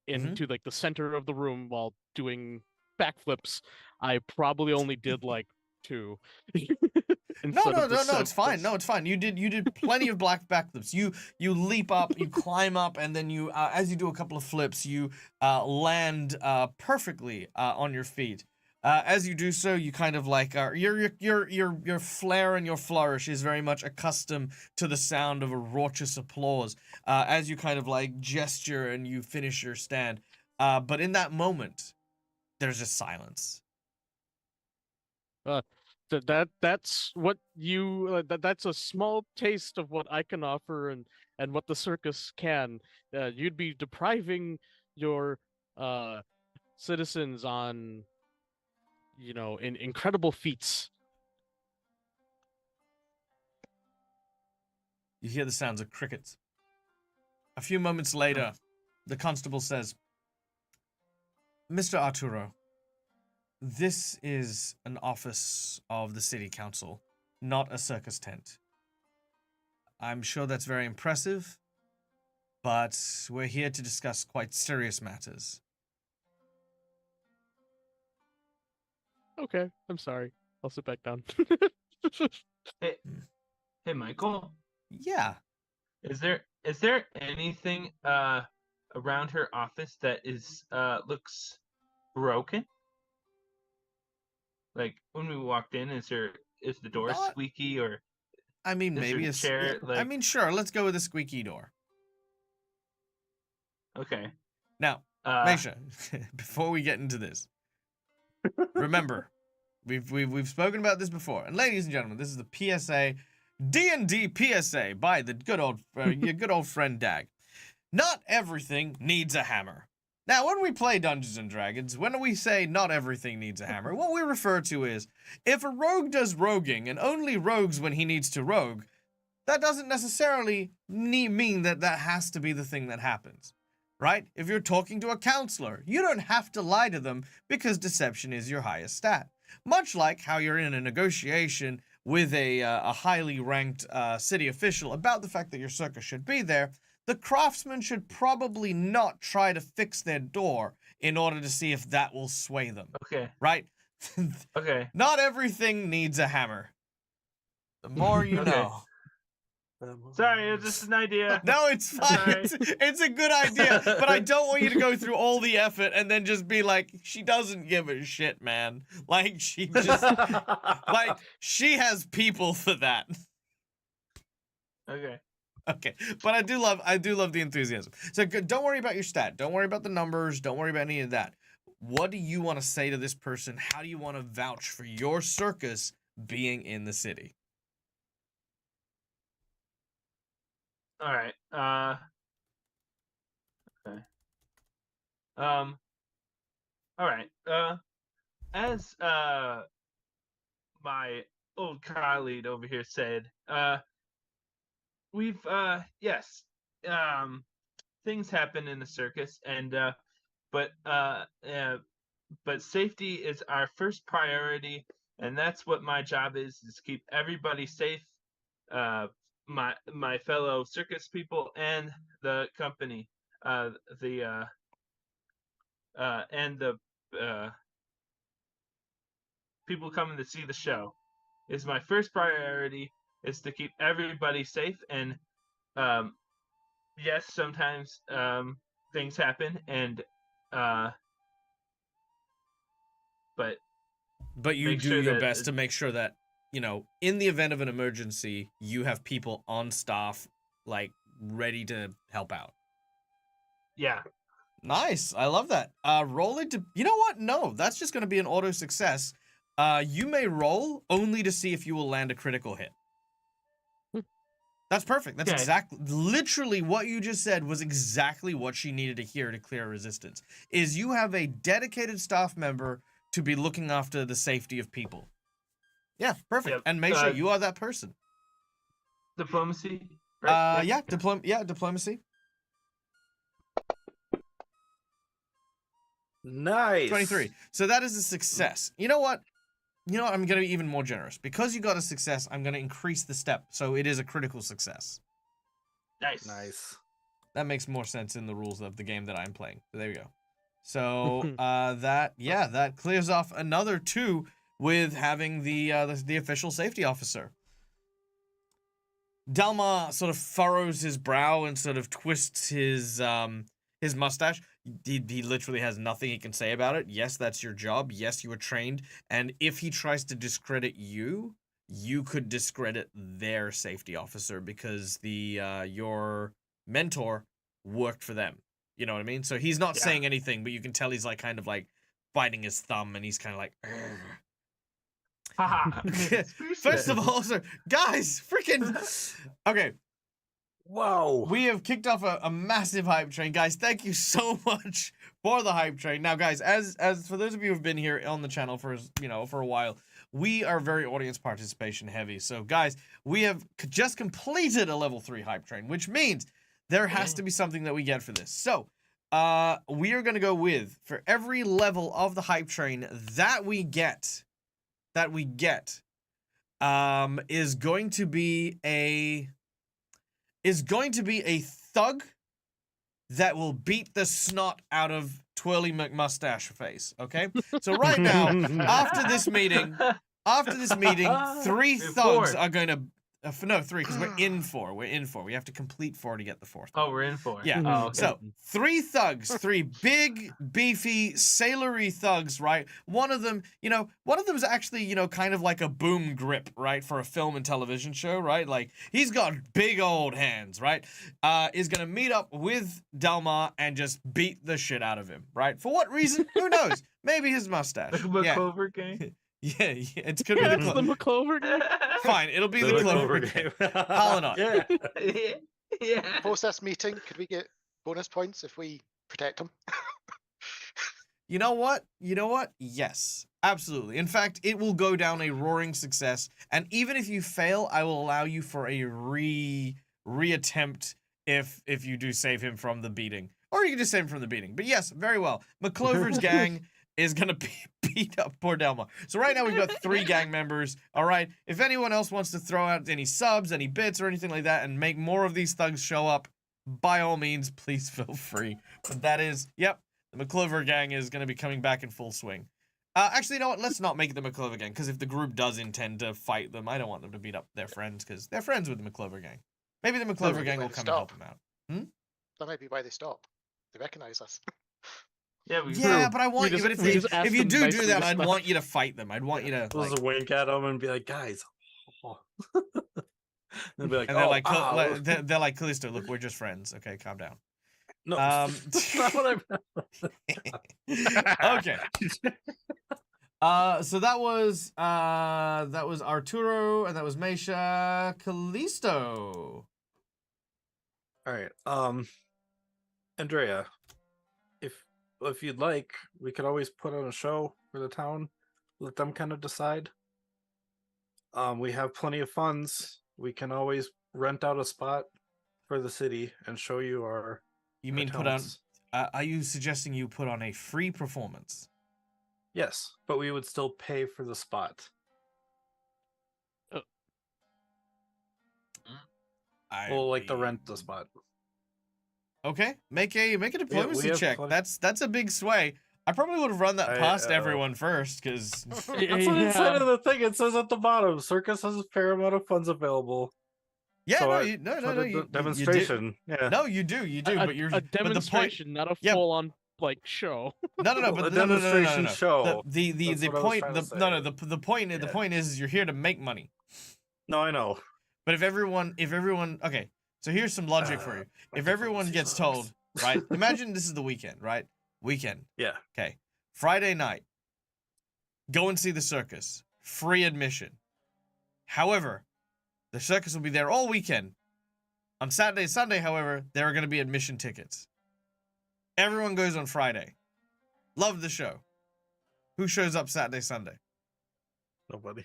into like the center of the room while doing backflips. I probably only did like 2. No, it's fine. No, it's fine. You did plenty of black backflips. You leap up, you climb up, and then you as you do a couple of flips, you land perfectly on your feet. As you do so, you kind of like your flair and your flourish is very much accustomed to the sound of a raucous applause as you kind of like gesture and you finish your stand. But in that moment, there's just silence. That's what you that's a small taste of what I can offer and what the circus can. You'd be depriving your citizens on in incredible feats. You hear the sounds of crickets. A few moments later, the constable says, Mr. Arturo, this is an office of the city council, not a circus tent. I'm sure that's very impressive, but we're here to discuss quite serious matters. Okay, I'm sorry. I'll sit back down. Hey, Michael. Yeah. Is there anything around her office that is looks broken? Like when we walked in, is the door Not- squeaky or I mean, is maybe there a chair? I Like, mean, sure. Let's go with a squeaky door. okay. Now, Mesha, before we get into this, remember, we've spoken about this before, and ladies and gentlemen, this is the PSA, D&D PSA by the your good old friend Dag. Not everything needs a hammer. Now, when we play Dungeons and Dragons, when we say not everything needs a hammer, what we refer to is if a rogue does roguing and only rogues when he needs to rogue, that doesn't necessarily mean that has to be the thing that happens, right? If you're talking to a counselor, you don't have to lie to them because deception is your highest stat. Much like how you're in a negotiation with a highly ranked city official about the fact that your circus should be there, the craftsman should probably not try to fix their door in order to see if that will sway them, Okay. right? Okay. Not everything needs a hammer. The more you Okay. know. Sorry, it was just an idea. No, it's fine. Sorry. It's a good idea, but I don't want you to go through all the effort and then just be like, she doesn't give a shit, man. Like, she just, like, she has people for that. Okay. Okay, but I do love the enthusiasm. So don't worry about your stat. Don't worry about the numbers. Don't worry about any of that. What do you want to say to this person? How do you want to vouch for your circus being in the city? All right. Okay. All right. As my old colleague over here said, we've yes, things happen in the circus, and but safety is our first priority, and that's what my job is keep everybody safe. My fellow circus people and the company, and the people coming to see the show is my first priority, is to keep everybody safe. And yes, sometimes things happen, and but you make do sure your that best to make sure that, you know, in the event of an emergency, you have people on staff, like, ready to help out. yeah. Nice. I love that. Roll it to... You know what? No, that's just going to be an auto success. You may roll only to see if you will land a critical hit. That's perfect. That's Okay. exactly... Literally what you just said was exactly what she needed to hear to clear resistance. Is you have a dedicated staff member to be looking after the safety of people. Yeah, perfect. Yep. And make sure you are that person. Diplomacy. Right? Yeah, diplomacy. Nice. 23. So that is a success. You know what? I'm going to be even more generous. Because you got a success, I'm going to increase the step. So it is a critical success. Nice. Nice. That makes more sense in the rules of the game that I'm playing. So there we go. So that clears off another 2 with having the official safety officer. Dalmar sort of furrows his brow and sort of twists his mustache. He literally has nothing he can say about it. Yes, that's your job. Yes, you were trained. And if he tries to discredit you, you could discredit their safety officer because your mentor worked for them. You know what I mean? So he's not saying anything, but you can tell he's like kind of like biting his thumb, and he's kind of like. First of all, sir, guys, freaking. Okay. Whoa. We have kicked off a massive hype train, guys. Thank you so much for the hype train. Now, guys, as for those of you who've been here on the channel for a while, we are very audience participation heavy. So, guys, we have just completed a level 3 hype train, which means there has to be something that we get for this. So, we are going to go with, for every level of the hype train that we get, is going to be a thug that will beat the snot out of Twirly McMustache Face, okay? So right now, after this meeting, 3 thugs are going to... no, 3, because we're in 4. We have to complete 4 to get the 4th. Oh, we're in 4. Yeah. Oh, okay. So 3 thugs, 3 big, beefy, sailory thugs, right? One of them is actually, kind of like a boom grip, right? For a film and television show, right? Like, he's got big old hands, right? Is gonna meet up with Dalmar and just beat the shit out of him, right? For what reason? Who knows? Maybe his mustache. The Clover Gang? Yeah, it's gonna be the McClover game. Fine, it'll be the Clover game. Holla not. Yeah. Yeah. Post this meeting, could we get bonus points if we protect him? You know what? Yes, absolutely. In fact, it will go down a roaring success. And even if you fail, I will allow you for a reattempt if you do save him from the beating. Or you can just save him from the beating. But yes, very well. McClover's gang is going to beat up poor Dalmar. So right now we've got 3 gang members. All right. If anyone else wants to throw out any subs, any bits, or anything like that and make more of these thugs show up, by all means, please feel free. But that is, yep, the McClover gang is going to be coming back in full swing. Actually, you know what? Let's not make it the McClover gang, because if the group does intend to fight them, I don't want them to beat up their friends, because they're friends with the McClover gang. Maybe the McClover gang will come and help them out. That might be why they stop. They recognize us. Yeah, but I want you. But if you do that, I'd want you to fight them. I'd want you to. Just wink at them and be like, guys. Oh. They'll be like, and they're like, Callisto, look, we're just friends. Okay, calm down. No, that's not what Okay. So that was Arturo and that was Meisha. Callisto. All right. Andrea, if you'd like, we could always put on a show for the town. Let them kind of decide. We have plenty of funds. We can always rent out a spot for the city and show you our. You mean put on? Are you suggesting you put on a free performance? Yes, but we would still pay for the spot. We'll like to rent the spot. Okay, make a diplomacy check. That's a big sway. I probably would have run that past everyone first, because that's what it said in the thing. It says at the bottom, Circus has a fair amount of funds available. Yeah, so no, demonstration. Yeah. No, you do, but you're a demonstration, not a full-on like show. No, but a demonstration show. The point is you're here to make money. No, I know. But if everyone, okay, so here's some logic for you. If everyone gets told, right? Imagine this is the weekend, right? Weekend. Yeah. Okay. Friday night. Go and see the circus. Free admission. However, the circus will be there all weekend. On Saturday and Sunday, however, there are going to be admission tickets. Everyone goes on Friday. Love the show. Who shows up Saturday, Sunday? Nobody.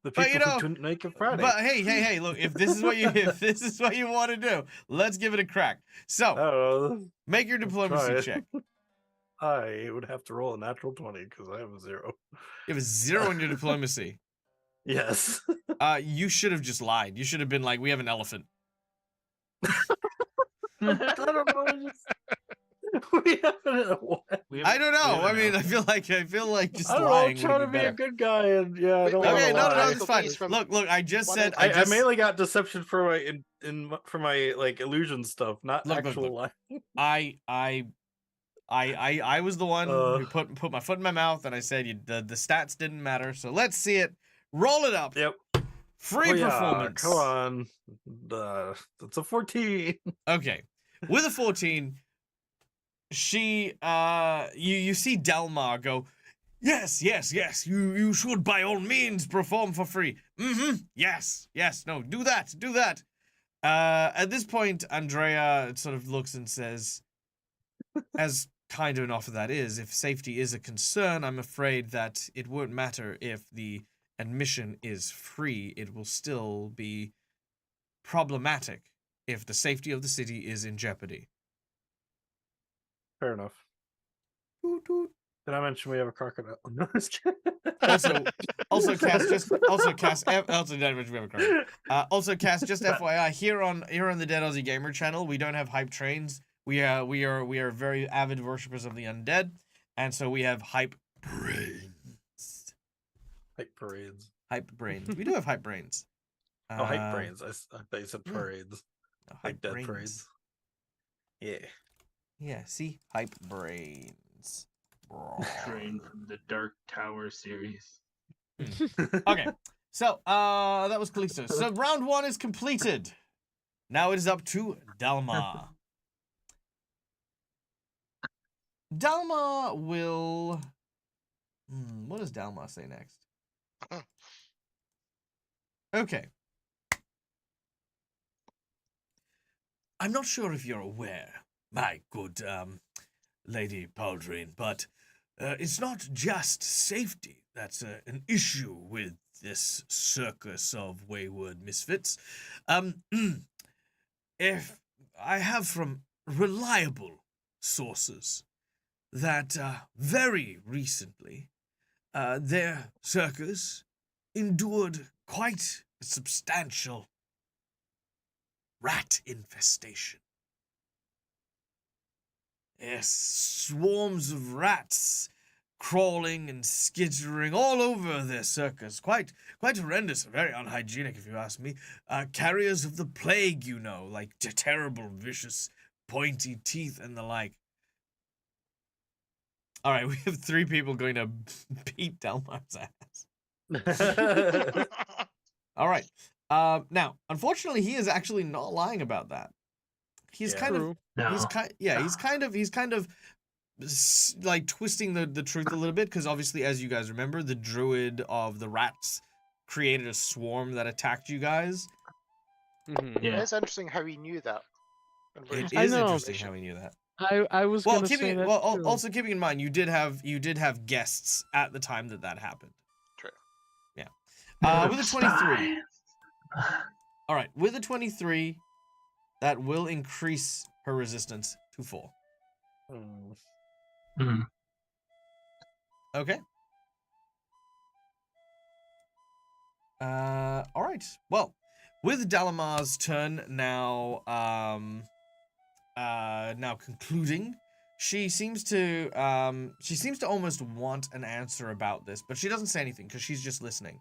The people who couldn't make it Friday. But hey, look, if this is what you want to do, let's give it a crack. So, make your diplomacy check. I would have to roll a natural 20 because I have a 0. You have a 0 in your diplomacy. Yes. You should have just lied. You should have been like, we have an elephant. I don't know. We haven't. What? I don't know. I mean, I feel like just I don't know. I'm lying trying to would be be a better. good guy, and yeah, I Wait, don't wait, want Okay, to no, lie. it's fine. Please, from Look, I just one said, at a I mainly got deception for my like illusion stuff, not Look, actual look. lying. I was the one Uh. who put my foot in my mouth and I said the stats didn't matter. So let's see it. Roll it up. Yep. Free Oh, yeah, performance. come on. It's a 14. Okay. With a 14, she you see Delmar go, yes, you should by all means perform for free. Yes, no, do that. At this point, Andrea sort of looks and says, as kind of an offer that is, if safety is a concern, I'm afraid that it won't matter if the admission is free. It will still be problematic if the safety of the city is in jeopardy. Fair enough. Toot, toot. Did I mention we have a crocodile? No, I'm just kidding. Also, Cass, just FYI, here on the Dead Aussie Gamer channel, we don't have hype trains. We are very avid worshippers of the undead, and so we have hype brains. Hype parades. Hype brains. We do have hype brains. Oh, hype brains. I thought you said parades. No, Like dead parades. Yeah. Yeah, see? Hype brains. Train from the Dark Tower series. Okay, so that was Callisto. So round 1 is completed. Now it is up to Dalma. Dalma will. What does Dalma say next? Okay. I'm not sure if you're aware, my good Lady Pauldrine, but it's not just safety that's an issue with this Circus of Wayward Misfits. If I have from reliable sources that very recently their circus endured quite a substantial rat infestation. Yes, swarms of rats crawling and skittering all over their circus. Quite horrendous, very unhygienic if you ask me. Carriers of the plague, you know, like terrible, vicious, pointy teeth and the like. All right, we have 3 people going to beat Delmar's ass. All right. Now, unfortunately, he is actually not lying about that. He's kind of he's kind of like twisting the truth a little bit, because obviously, as you guys remember, the druid of the rats created a swarm that attacked you guys. Yeah. It's interesting how he knew that. And where It he's is getting the interesting how information. he knew that. I was Well, gonna say that. too. also keeping in mind, you did have guests at the time that happened. True. Yeah. With a 23. All right, with a 23, that will increase her resistance to 4. Mhm. Okay. All right. Well, with Dalamar's turn now, now concluding, she seems to almost want an answer about this, but she doesn't say anything because she's just listening.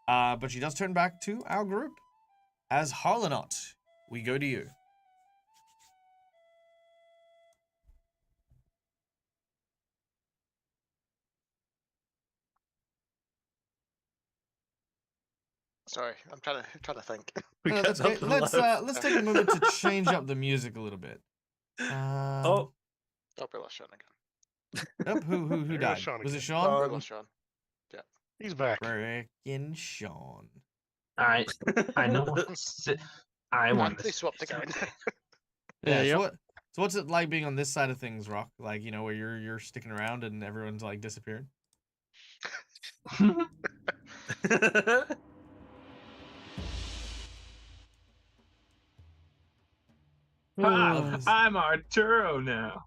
But she does turn back to our group. As Harlanot, we go to you. Sorry, I'm trying to think. We got That's great. nothing Let's left. take a moment to change up the music a little bit. Oh, Oh, we lost Sean again. Nope, who There goes died? Sean Was it again. Sean? We lost Sean. He's back. Frickin' Sean. I know what I want. And they swapped again. Yeah, So, yep. what's it like being on this side of things, Rock? Like, you know, where you're sticking around and everyone's like disappearing? I'm Arturo now.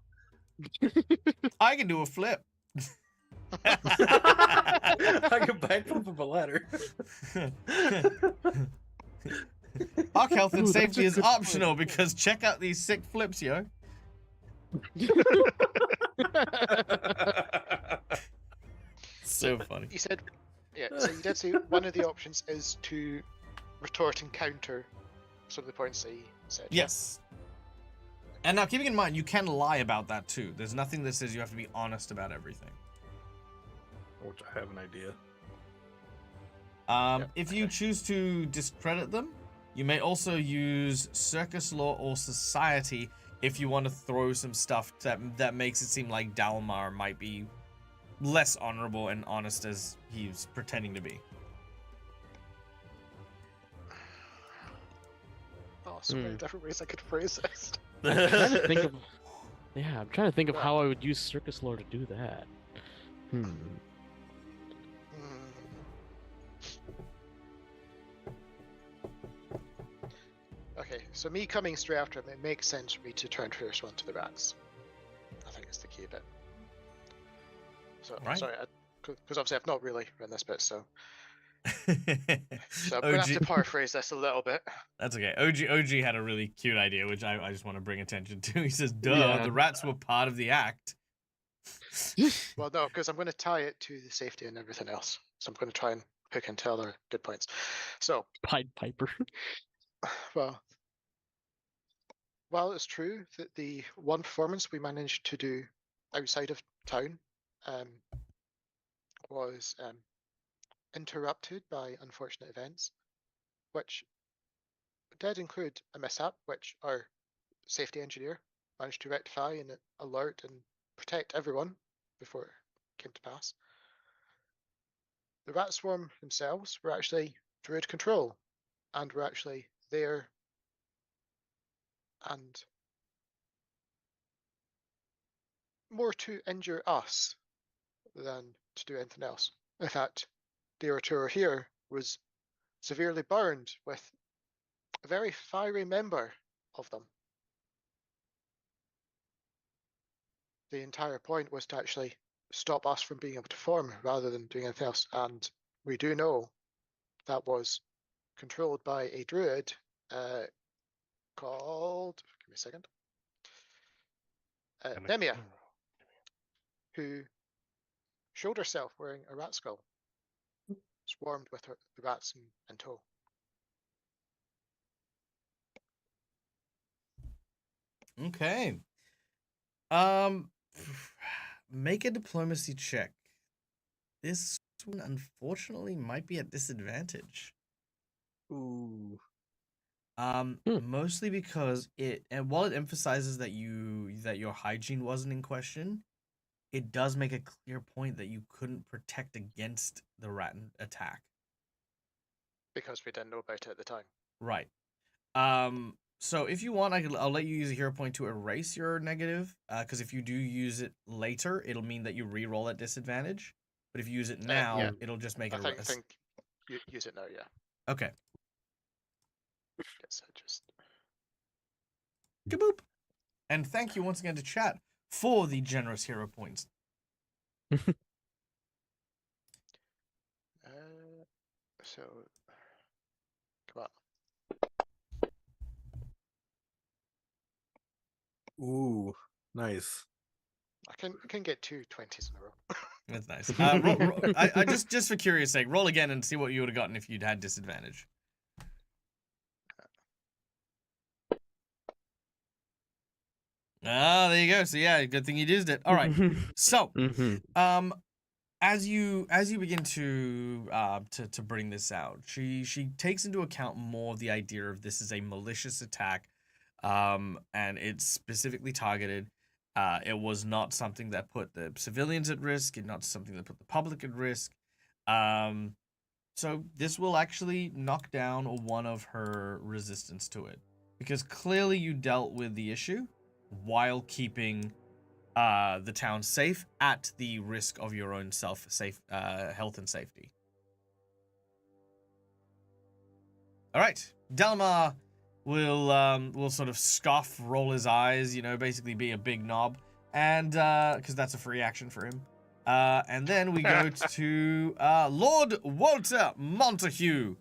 I can do a flip. I can backflip up a ladder. Arc health and Ooh, that's safety a is good point. optional because check out these sick flips, yo. So funny. You said, yeah. So you did say one of the options is to retort and counter some of the points that you said. yeah? Yes. And now, keeping in mind, you can lie about that too. There's nothing that says you have to be honest about everything. Which I have an idea. Yep, If you choose to discredit them, you may also use circus law or society if you want to throw some stuff that makes it seem like Dalmar might be less honorable and honest as he's pretending to be. Oh, so many different ways I could phrase this. I'm trying to think of, yeah, I'm trying to think of Right. how I would use circus lore to do that. Hmm. Okay, so me coming straight after him, it makes sense for me to turn first one to the rats. I think it's the key bit. So, Right. sorry, because obviously I've not really run this bit, so I'm going to have to OG, paraphrase this a little bit. that's okay. OG had a really cute idea, which I just want to bring attention to. He says, duh, Yeah. the rats were part of the act. Well, no, because I'm going to tie it to the safety and everything else. So I'm going to try and pick and tell their good points. So, Pied Piper. well, while it's true that the one performance we managed to do outside of town was interrupted by unfortunate events, which did include a mishap, which our safety engineer managed to rectify and alert and protect everyone before it came to pass. The rat swarm themselves were actually druid control and were actually there and more to injure us than to do anything else. In fact, the orator here was severely burned with a very fiery member of them. The entire point was to actually stop us from being able to form rather than doing anything else. And we do know that was controlled by a druid called, give me a second, Nemia, who showed herself wearing a rat skull, swarmed with the rats in tow. Okay. Make a diplomacy check. This one, unfortunately, might be at disadvantage. Ooh. Mostly because and while it emphasizes that your hygiene wasn't in question, it does make a clear point that you couldn't protect against the rat attack. Because we didn't know about it at the time. Right. So if you want, I'll let you use a hero point to erase your negative. Because if you do use it later, it'll mean that you re-roll at disadvantage. But if you use it now, yeah. it'll just make I it. think use it now, yeah. Okay. Guess I just... Kaboop. And thank you once again to chat for the generous hero points. So, come on. Ooh. Nice. I can get 2 20s in a row. That's nice. I just for curious sake, roll again and see what you would have gotten if you'd had disadvantage. Ah, there you go. So yeah, good thing you used it. All right. So, as you begin to bring this out, she takes into account more of the idea of this is a malicious attack, and it's specifically targeted. It was not something that put the civilians at risk, and not something that put the public at risk. So this will actually knock down one of her resistance to it, because clearly you dealt with the issue while keeping the town safe at the risk of your own health and safety. All right, Dalmar will sort of scoff, roll his eyes, basically be a big knob, and because that's a free action for him, And then we go to Lord Walter Montague.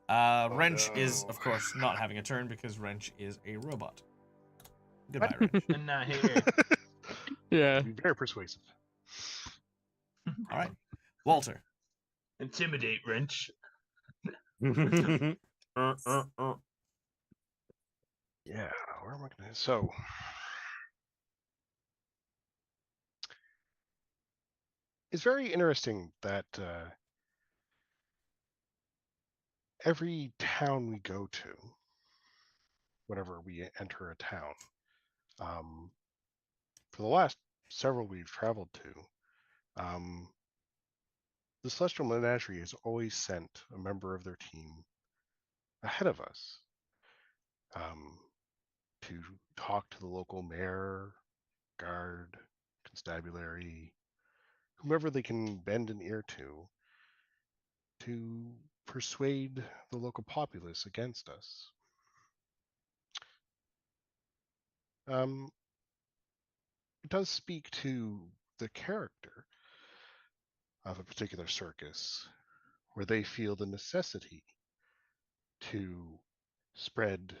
Wrench is, no. of course, not having a turn because Wrench is a robot. Goodbye, Wrench. And not here. Yeah. Be very persuasive. All right. Walter. Intimidate wrench. Yeah, where am I going to? So, it's very interesting that every town we go to, whenever we enter a town, for the last several we've traveled to, the Celestial Menagerie has always sent a member of their team ahead of us to talk to the local mayor, guard, constabulary, whomever they can bend an ear to persuade the local populace against us. It does speak to the character of a particular circus, where they feel the necessity to spread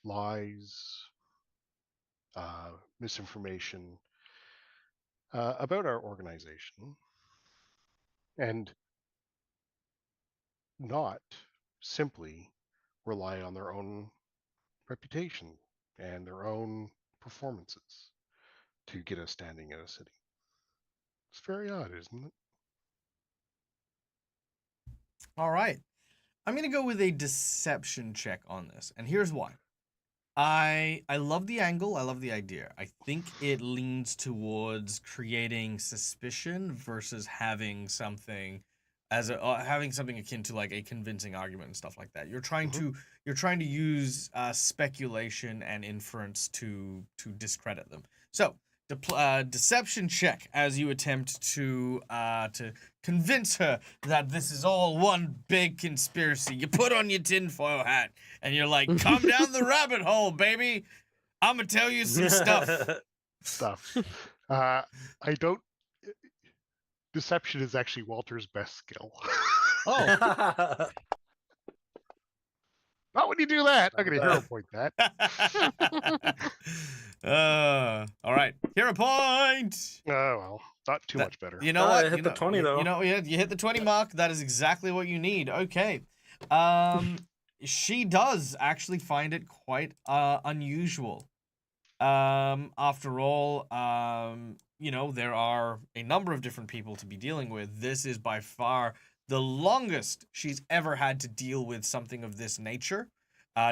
lies, misinformation about our organization, and not simply rely on their own reputation and their own performances to get us standing in a city. It's very odd, isn't it? All right. I'm going to go with a deception check on this. And here's why. I love the angle. I love the idea. I think it leans towards creating suspicion versus having something having something akin to like a convincing argument and stuff like that. You're trying to use speculation and inference to discredit them. So, deception check as you attempt to convince her that this is all one big conspiracy. You put on your tinfoil hat and you're like, "Come down the rabbit hole, baby. I'm gonna tell you some stuff." I don't. Deception is actually Walter's best skill. Oh. Not when you do that. I'm gonna hero point that. All right, hero point. Oh well, not too much better. You know what? I hit the 20 though. You know, you hit the 20 mark. That is exactly what you need. Okay. She does actually find it quite unusual. After all, you know, there are a number of different people to be dealing with. This is by far the longest she's ever had to deal with something of this nature.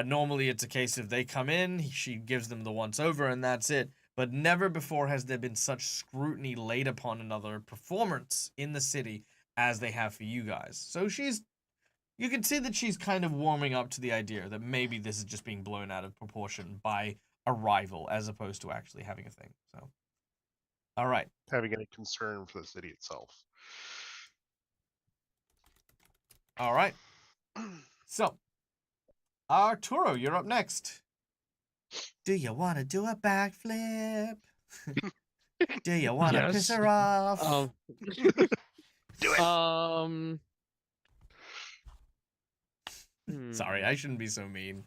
Normally it's a case of they come in, she gives them the once over, and that's it. But never before has there been such scrutiny laid upon another performance in the city as they have for you guys. So you can see that she's kind of warming up to the idea that maybe this is just being blown out of proportion by a rival as opposed to actually having a thing. So, all right. Having any concern for the city itself. All right. So, Arturo, you're up next. Do you want to do a backflip? Do you want to piss her off? Do it. Sorry, I shouldn't be so mean.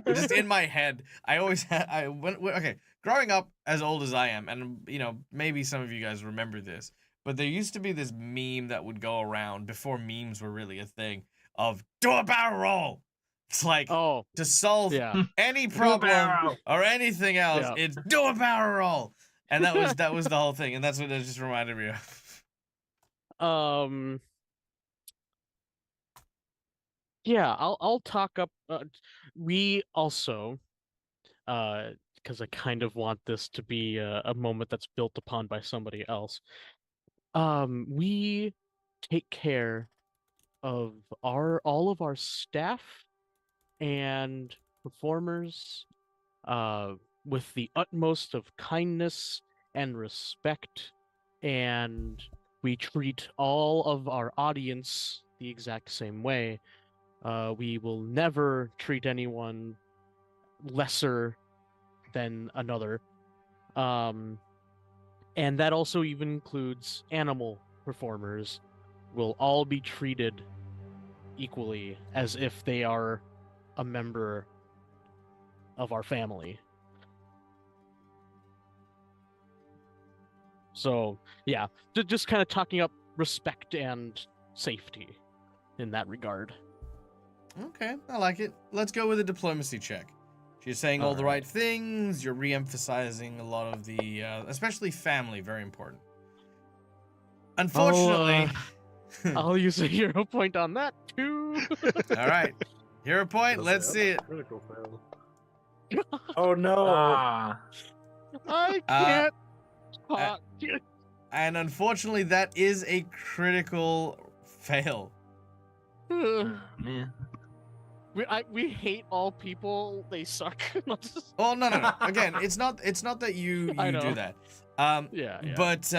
Just in my head, I always had. Okay, growing up as old as I am, and you know, maybe some of you guys remember this, but there used to be this meme that would go around before memes were really a thing of do a barrel roll. It's like to solve any problem or anything else, it's do a barrel roll, and that was the whole thing, and that's what it just reminded me of. Yeah, I'll talk up. We also, because I kind of want this to be a moment that's built upon by somebody else. We take care of all of our staff and performers, with the utmost of kindness and respect, and we treat all of our audience the exact same way. We will never treat anyone lesser than another. And that also even includes animal performers will all be treated equally as if they are a member of our family. So, yeah, just kind of talking up respect and safety in that regard. Okay, I like it. Let's go with a diplomacy check. She's saying all the right Alright. things. You're re-emphasizing a lot of the, especially family, very important. Unfortunately, I'll use a hero point on that too. all right, hero point. Gonna Let's say, see that's it. a critical fail. Oh no! Ah, I Uh, can't talk. And unfortunately, that is a critical fail. man. We hate all people. They suck. Oh no. Again, it's not that you I do know. that. Yeah. But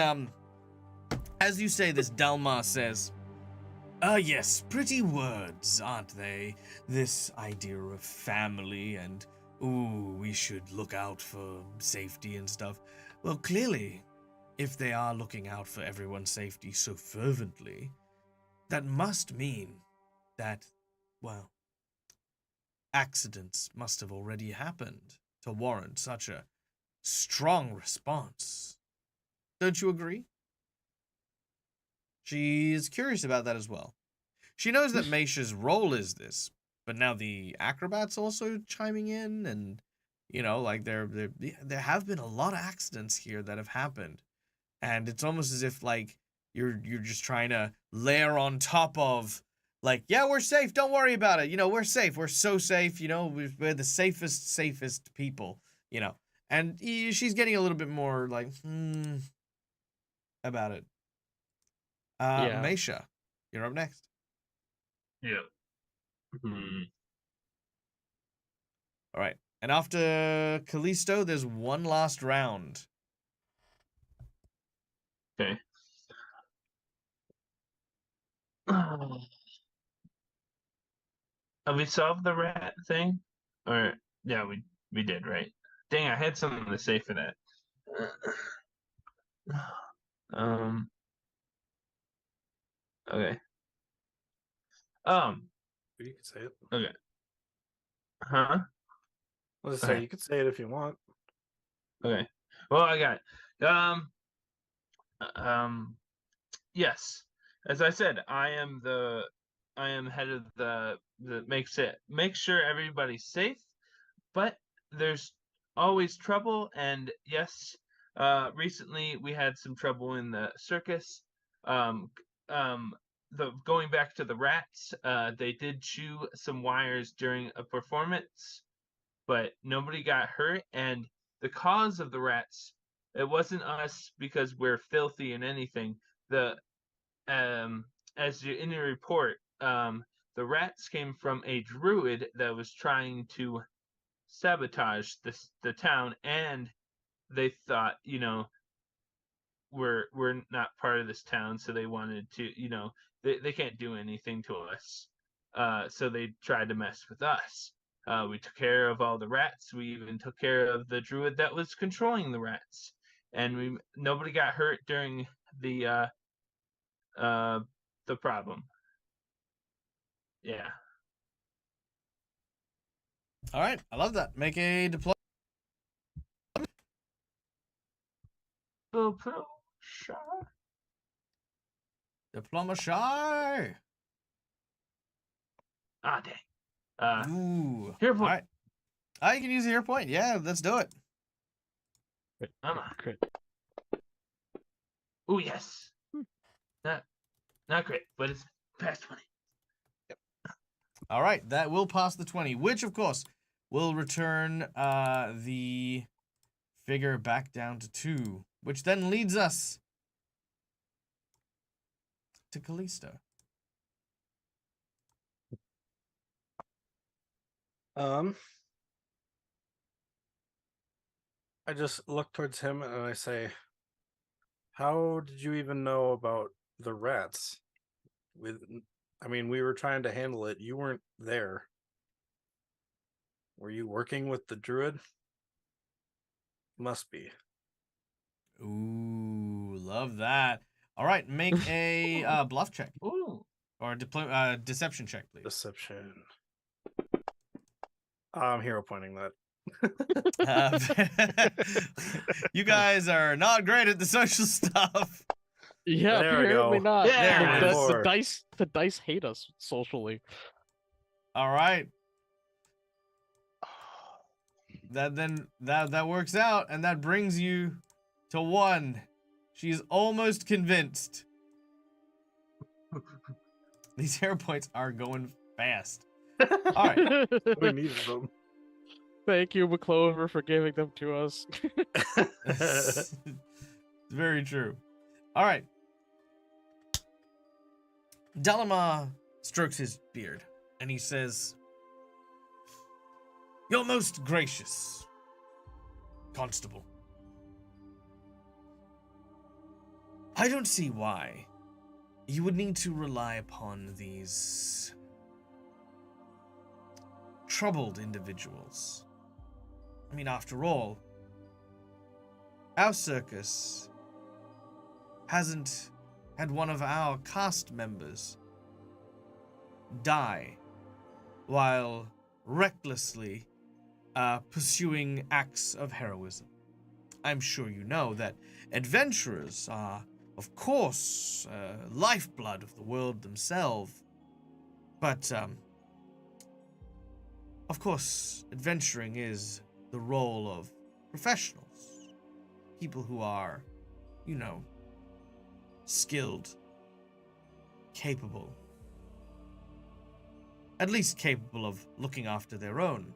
as you say this, Dalmar says, yes, pretty words, aren't they? This idea of family and, ooh, we should look out for safety and stuff. Well, clearly, if they are looking out for everyone's safety so fervently, that must mean that, well, accidents must have already happened to warrant such a strong response. Don't you agree? She is curious about that as well. She knows that Meisha's role is this, but now the acrobats also chiming in, and like there have been a lot of accidents here that have happened, and it's almost as if like you're just trying to layer on top of like, yeah, we're safe, don't worry about it. We're safe. We're so safe. We're the safest people. And she's getting a little bit more like about it. Yeah. Meisha, you're up next. Yeah. Hmm. All right. And after Callisto, there's one last round. Okay. Have we solved the rat thing? Or yeah, we did, right? Dang, I had something to say for that. Um. Okay. You could say it. Okay. Huh? Let's Okay. say you could say it if you want. Okay. Well, I got it. Yes. As I said, I am head of the make sure everybody's safe, but there's always trouble, and yes, recently we had some trouble in the circus. Um the going back to the rats, they did chew some wires during a performance, but nobody got hurt, and the cause of the rats, it wasn't us because we're filthy and anything. The as you in your report, the rats came from a druid that was trying to sabotage the town, and they thought, we're not part of this town, so they wanted to, they can't do anything to us. So they tried to mess with us. We took care of all the rats. We even took care of the druid that was controlling the rats, and nobody got hurt during the problem. Yeah. All right. I love that. Make a deploy. Diplomacy. Ah, dang. Ooh. Here, All right. You can use a hero point. Yeah, let's do it. I'm on. Crit. Oh yes. Not great, but it's past 20. All right. That will pass the 20, which, of course, will return the figure back down to 2, which then leads us to Callisto. I just look towards him and I say, "How did you even know about the rats? We were trying to handle it. You weren't there. Were you working with the druid? Must be. Ooh, love that. All right, make a bluff check Ooh. or deception check, please. Deception. I'm hero pointing that. You guys are not great at the social stuff. Yeah, There we apparently go. not. Yeah. The, Four. the dice hate us socially. All right. That works out, and that brings you to 1. She's almost convinced. These hero points are going fast. All right. We needed them. Thank you, McClover, for giving them to us. It's very true. All right. Dalama strokes his beard, and he says, "Your most gracious constable. I don't see why you would need to rely upon these troubled individuals. I mean, after all, our circus hasn't had one of our cast members die while recklessly pursuing acts of heroism. I'm sure you know that adventurers are, of course, lifeblood of the world themselves, but of course, adventuring is the role of professionals, people who are, you know, skilled, capable, at least capable of looking after their own.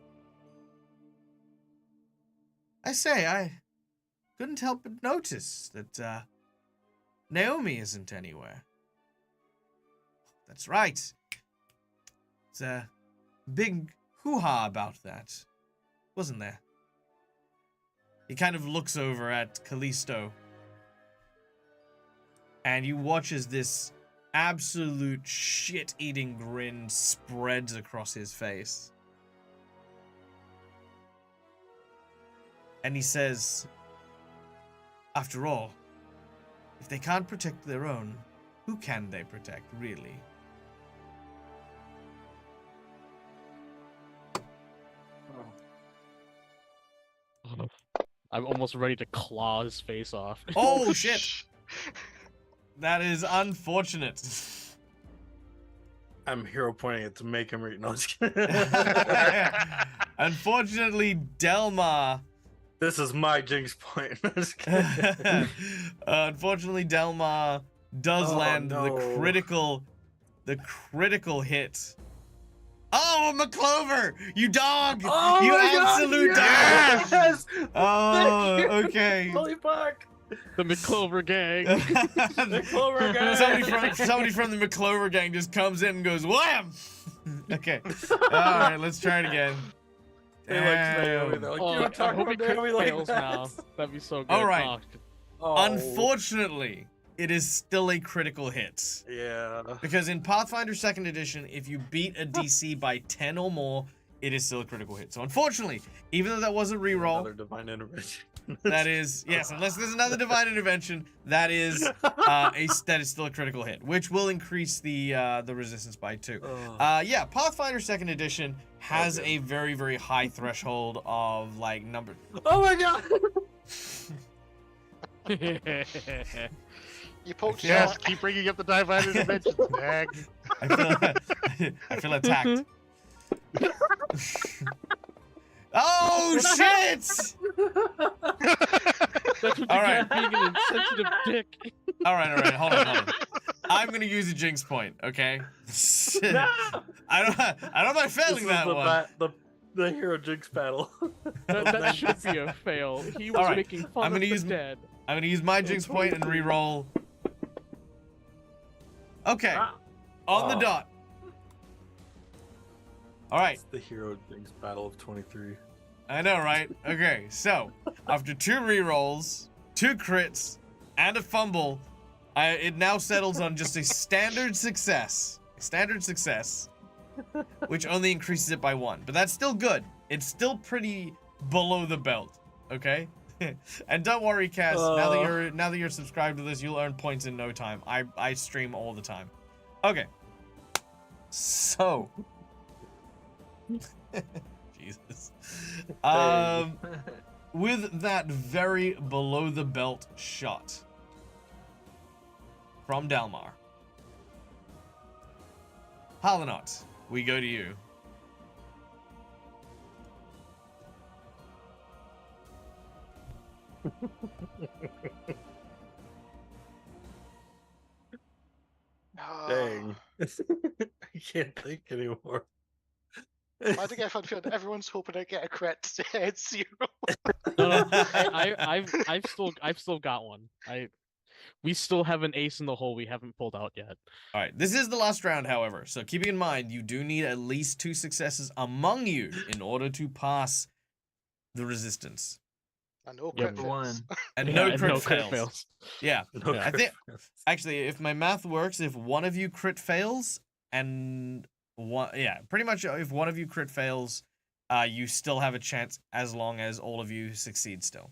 I say, I couldn't help but notice that Naomi isn't anywhere. That's right. It's a big hoo-ha about that, wasn't there?" He kind of looks over at Callisto, and you watch as this absolute shit-eating grin spreads across his face. And he says, "After all, if they can't protect their own, who can they protect, really?" I'm almost ready to claw his face off. Oh, shit! That is unfortunate. I'm hero pointing it to make him read. No, I'm just kidding. Unfortunately, Delmar... This is my jinx point. I'm just kidding. Unfortunately, Delmar does Oh, land no. the critical hit. Oh, McClover! You dog! Oh You my God, absolute yes! dog! Yes! Oh, Thank you. okay. Holy fuck! The McClover gang. The Clover gang. somebody from the McClover gang just comes in and goes wham. Okay. All right, let's try it again. They like Naomi. They're like, Oh, you don't talk I hope about he Naomi like fails that. now. That'd be so good. All right. Oh, Unfortunately, it is still a critical hit. yeah. Because in Pathfinder 2nd Edition, if you beat a DC by 10 or more, it is still a critical hit. So unfortunately, even though that was a reroll, Another divine intervention. that is, yes, unless there's another divine intervention, that is that is still a critical hit, which will increase the resistance by 2. Oh. Yeah, Pathfinder 2nd Edition has Okay. a very, very high threshold of like number. Oh my God! You poked your Yes, keep bringing up the divine intervention tag. I feel attacked. Oh shit! That's what you All right. get being an insensitive dick. All right, hold on. I'm gonna use a jinx point, okay? I don't mind failing This is that one. the hero jinx battle. That should be a fail. He was All right, making fun I'm of gonna the use- dead. I'm gonna use my jinx point and re-roll. Okay, on the Oh. dot. All right, It's the hero jinx battle of 23. I know, right? Okay, so after 2 re-rolls, 2 crits, and a fumble, it now settles on just a standard success. A standard success, which only increases it by 1. But that's still good. It's still pretty below the belt, okay? And don't worry, Cass. Now that you're subscribed to this, you'll earn points in no time. I stream all the time. Okay. So. Jesus. With that very below the belt shot from Dalmar, Halanot, we go to you. Dang. I can't think anymore. Why do I get a fun feeling everyone's hoping I get a crit to hit 0? No, I've still got one. We still have an ace in the hole we haven't pulled out yet. All right, this is the last round, however. So keeping in mind, you do need at least 2 successes among you in order to pass the resistance. And no Yep. crit One. fails. And Yeah, no and crit crit fails. Yeah. No Yeah. I think crit. actually, if my math works, if one of you crit fails and pretty much if one of you crit fails, you still have a chance as long as all of you succeed still.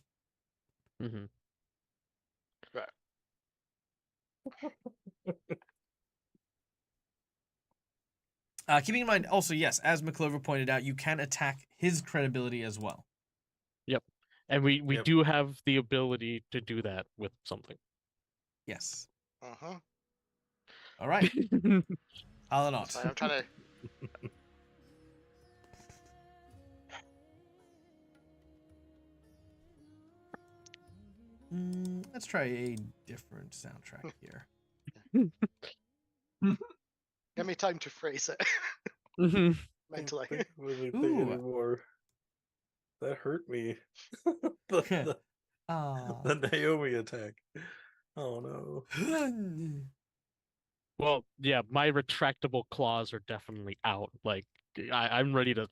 Mm-hmm. Keeping in mind, also, yes, as McClover pointed out, you can attack his credibility as well. And we Yep. do have the ability to do that with something. Yes. Uh-huh. All right. Halanot. Sorry, I'm trying to... Let's try a different soundtrack here. Give me time to phrase it Mhm. mentally. I wasn't Ooh. thinking anymore. That hurt me. the Naomi attack. Oh no. Well, yeah, my retractable claws are definitely out. Like, I'm ready to.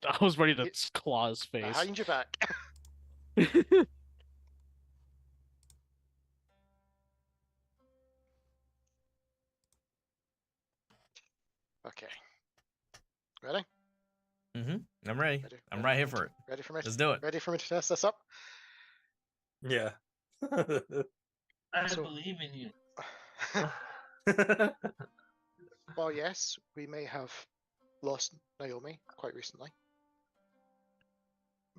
I was ready to claw his face. Behind your back. Okay. Ready? I'm ready. Ready? I'm ready right here me for to- it. Ready for me? Let's do it. Ready for me to test this up? Yeah. I So- believe in you. Well, yes, we may have lost Naomi quite recently.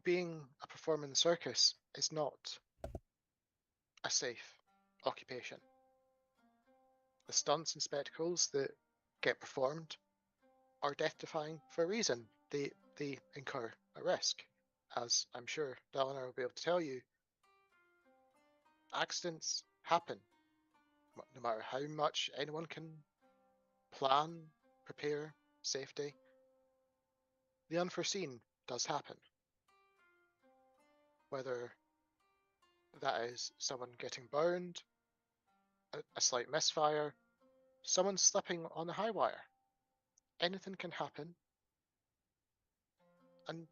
Being a performer in the circus is not a safe occupation. The stunts and spectacles that get performed are death-defying for a reason. They incur a risk. As I'm sure Dalinar will be able to tell you, accidents happen. No matter how much anyone can plan, prepare, safety, the unforeseen does happen. Whether that is someone getting burned, a slight misfire, someone slipping on the high wire. Anything can happen. And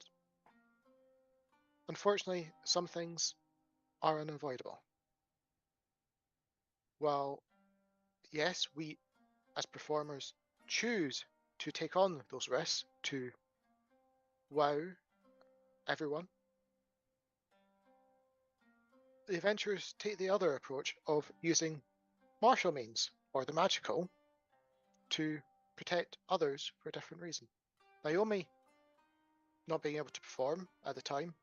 unfortunately, some things are unavoidable. Well, yes, we as performers choose to take on those risks to wow everyone. The adventurers take the other approach of using martial means or the magical to protect others for a different reason. Naomi, not being able to perform at the time,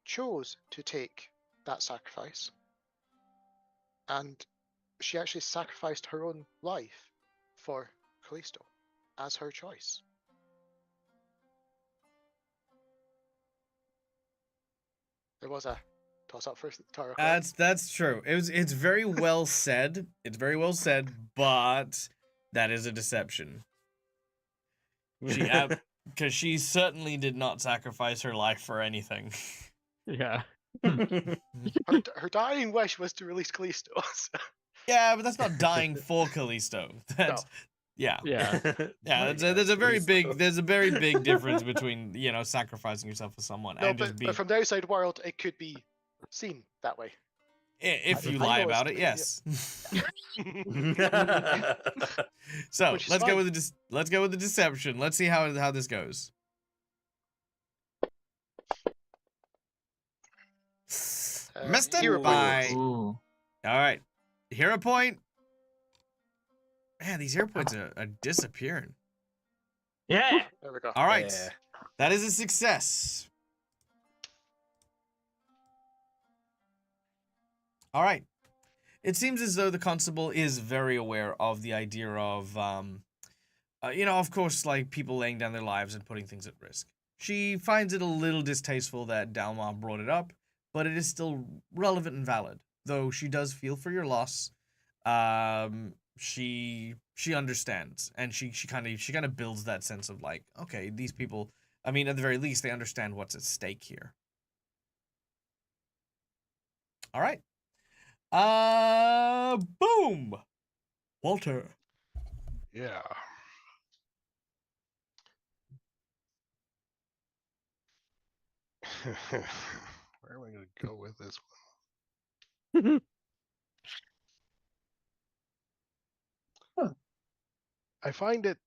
chose to take that sacrifice, and she actually sacrificed her own life for Callisto as her choice. There was a toss up for Tara. That's true. It's very well said. It's very well said, but that is a deception. She because she certainly did not sacrifice her life for anything. Yeah. her dying wish was to release Callisto. Yeah, but that's not dying for Callisto. That's yeah. Yeah. Yeah, there's a very big difference between, sacrificing yourself for someone No, and just being but from the outside world, it could be seen that way. if you I lie know it's about it, the- yes. So Which is let's go fine. with the deception. Let's see how this goes. Missed it hero by... points. Ooh. All right. Hero point. Man, these hero points are disappearing. Yeah. There we go. All right. Yeah. That is a success. All right. It seems as though the constable is very aware of the idea of, of course, like people laying down their lives and putting things at risk. She finds it a little distasteful that Dalmar brought it up, but it is still relevant and valid. Though she does feel for your loss, she understands, and she kind of builds that sense of like, okay, these people. I mean, at the very least, they understand what's at stake here. All right. Boom. Walter. Yeah. Where am I going to go with this one? I find it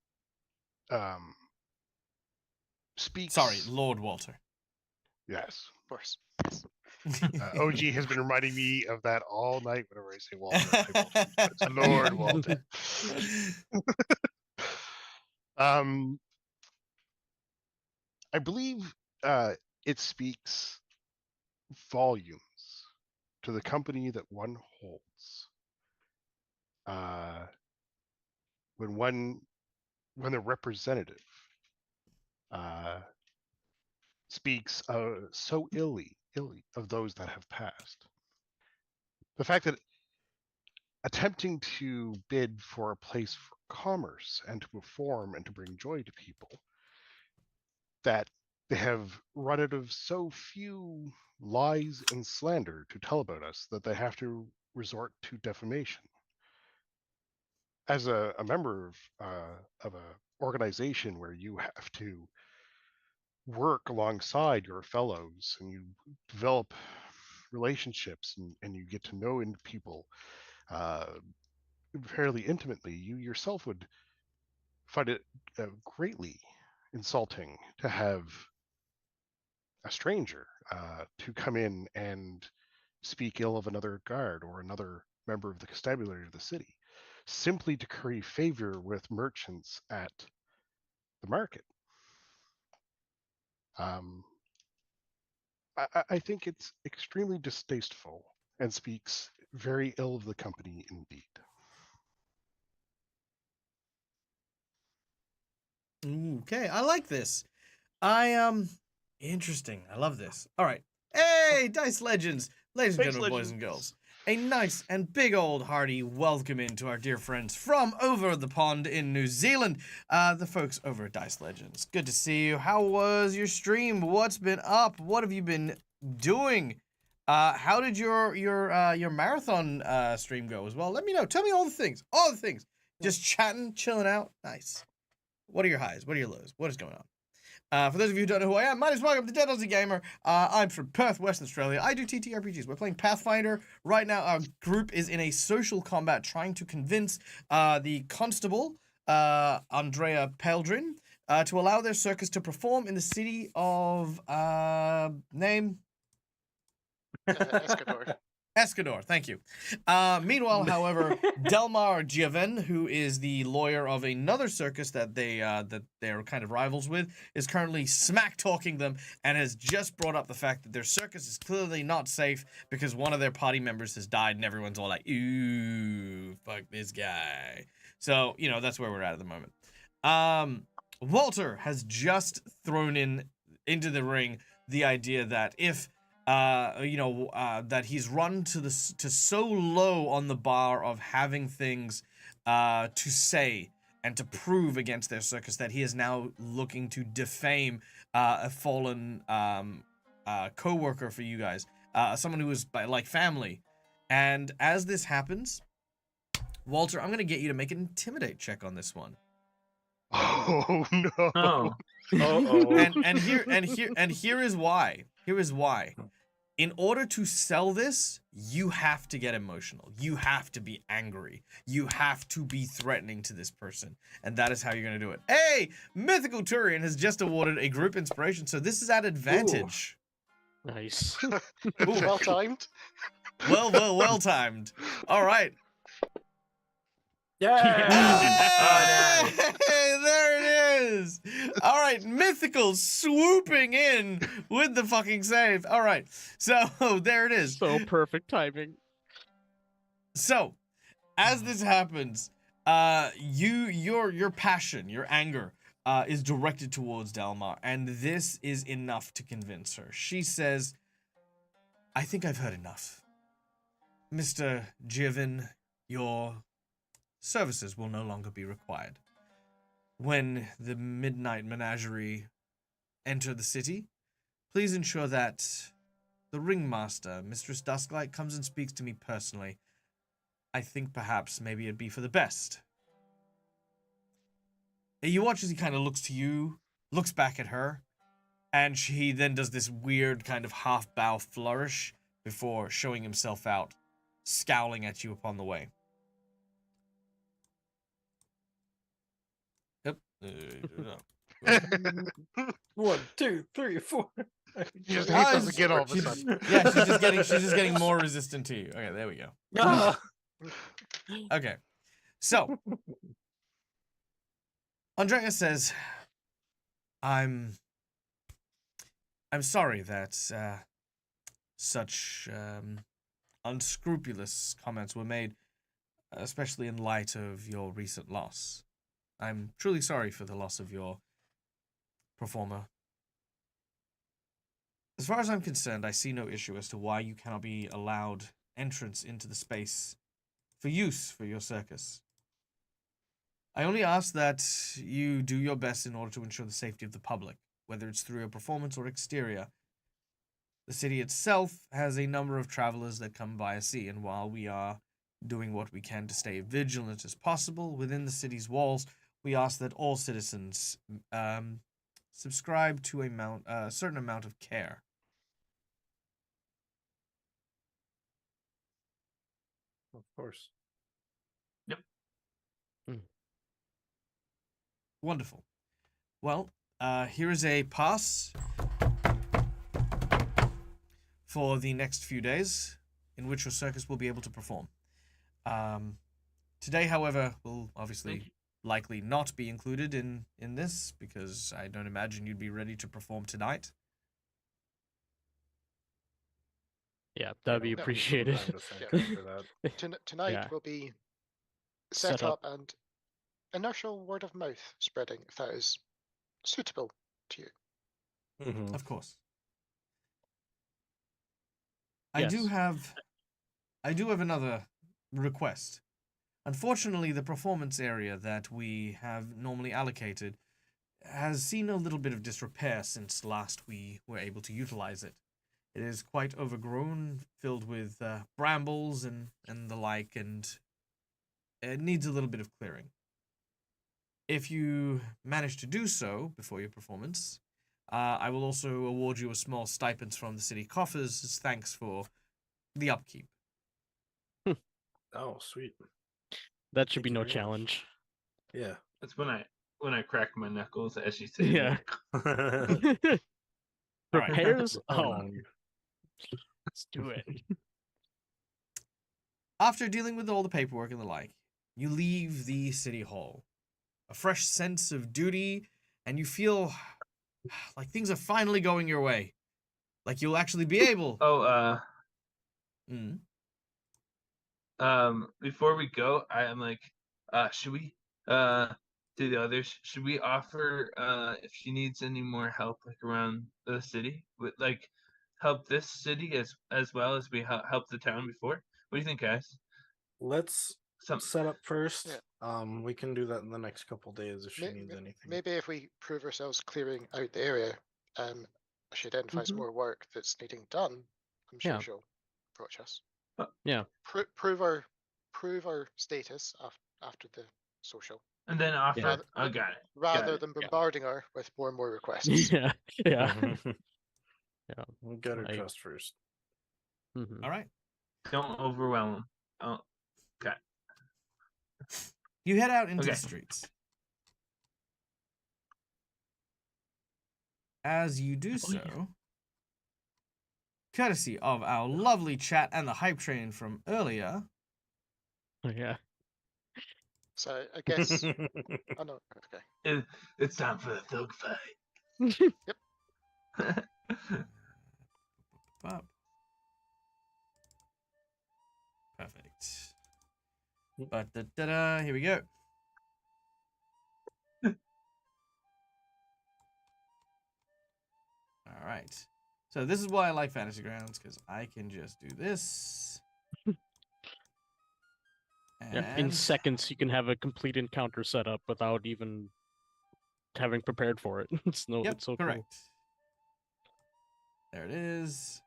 speaks. Sorry, Lord Walter. Yes. Of course. OG has been reminding me of that all night whenever I say Walter. I say Walter. It's Lord Walter. I believe it speaks volumes to the company that one holds. When the representative speaks so illy of those that have passed. The fact that attempting to bid for a place for commerce and to perform and to bring joy to people, that they have run out of so few lies and slander to tell about us that they have to resort to defamation. As a member of a organization where you have to work alongside your fellows and you develop relationships and you get to know people fairly intimately, you yourself would find it greatly insulting to have a stranger to come in and speak ill of another guard or another member of the constabulary of the city, simply to curry favor with merchants at the market. I think it's extremely distasteful and speaks very ill of the company indeed. Okay, I like this. Interesting. I love this. All right. Hey, Dice Legends, ladies and Dice gentlemen, boys and Legends. girls. A nice and big old hearty welcome into our dear friends from over the pond in New Zealand, the folks over at Dice Legends. Good to see you. How was your stream? What's been up? What have you been doing? How did your marathon stream go as well? Let me know. Tell me all the things. All the things. Just chatting, chilling out. Nice. What are your highs? What are your lows? What is going on? For those of you who don't know who I am, my name is Mark. I'm the Dead Aussie Gamer. I'm from Perth, Western Australia. I do TTRPGs. We're playing Pathfinder. Right now, our group is in a social combat trying to convince the constable, Andrea Peldrin, to allow their circus to perform in the city of... name? Escadar. Escadar, thank you. Meanwhile, however, Delmar Giaven, who is the lawyer of another circus that they're kind of rivals with, is currently smack talking them and has just brought up the fact that their circus is clearly not safe because one of their party members has died, and everyone's all like, "Ooh, fuck this guy." So that's where we're at the moment. Walter has just thrown into the ring the idea that if that he's run to so low on the bar of having things to say and to prove against their circus that he is now looking to defame a fallen co-worker for you guys, someone who is like family. And as this happens, Walter, I'm gonna get you to make an intimidate check on this one. Oh no! Oh. And here is why. Here is why. In order to sell this, you have to get emotional. You have to be angry. You have to be threatening to this person. And that is how you're going to do it. Hey, Mythical Turian has just awarded a group inspiration, so this is at advantage. Nice. Well timed. Well timed. All right. Yeah. Hey, there it is. All right, mythical swooping in with the fucking save. All right, so there it is. So perfect timing. So, as this happens, your passion, your anger, is directed towards Delmar, and this is enough to convince her. She says, "I think I've heard enough, Mr. Jiven. Your services will no longer be required. When the Midnight Menagerie enter the city, please ensure that the ringmaster, Mistress Dusklight, comes and speaks to me personally. I think perhaps maybe it'd be for the best." And you watch as he kind of looks to you, looks back at her, and he then does this weird kind of half-bow flourish before showing himself out, scowling at you upon the way. Yep. 1, 2, 3, 4. He just hates us again all of a she's- sudden. Yeah, she's just getting more resistant to you. Okay, there we go. Ah! Okay. So Andrea says, I'm sorry that such unscrupulous comments were made, especially in light of your recent loss. I'm truly sorry for the loss of your performer. As far as I'm concerned, I see no issue as to why you cannot be allowed entrance into the space for use for your circus. I only ask that you do your best in order to ensure the safety of the public, whether it's through your performance or exterior. The city itself has a number of travelers that come via sea, and while we are doing what we can to stay vigilant as possible within the city's walls, we ask that all citizens subscribe to a certain amount of care. Of course. Wonderful. Well, here is a pass for the next few days in which your circus will be able to perform. Today, however, will obviously likely not be included in this because I don't imagine you'd be ready to perform tonight. Yeah, that'd be no. appreciated. Time to think Yeah. after that. Tonight Yeah. will be Set set up. up and inertial word of mouth spreading if that is suitable to you. Mhm. Of course. I do Yes. have another request. Unfortunately, the performance area that we have normally allocated has seen a little bit of disrepair since last we were able to utilize it. It is quite overgrown, filled with brambles and the like, and it needs a little bit of clearing. If you manage to do so before your performance, I will also award you a small stipend from the city coffers as thanks for the upkeep. Oh, sweet. That should be Thank you no very much. challenge. Yeah. That's when I crack my knuckles as you say Yeah. that. All right. Repairs? Depending Oh, on you. let's do it. After dealing with all the paperwork and the like, you leave the city hall. A fresh sense of duty, and you feel like things are finally going your way. Like you'll actually be able. Oh, Mm. before we go, I am like, should we to the others, should we offer if she needs any more help like around the city with like help this city as well as we helped the town before? What do you think, guys? Let's Some set up first. Yeah. We can do that in the next couple days if she May- needs may- anything. Maybe if we prove ourselves clearing out the area, she identifies Mhm. more work that's needing done, I'm sure Yeah. she'll approach us. Yeah. Prove our status after the social, and then offer. Yeah. I got it. rather it, than yeah. bombarding her with more and more requests. Yeah. Yeah. Yeah. We'll get her I- trust first. Mhm. All right. Don't overwhelm them. Oh, okay. You head out into Okay. the streets. As you do Oh, yeah. so, courtesy of our lovely chat and the hype train from earlier. Oh, yeah. So I guess. Oh no. Okay. It's time for the thug fight. Yep. Up. Perfect. But here we go. All right. So this is why I like Fantasy Grounds, because I can just do this. Yeah, in And seconds, you can have a complete encounter set up without even having prepared for it. It's yep, it's so correct. cool. There it is.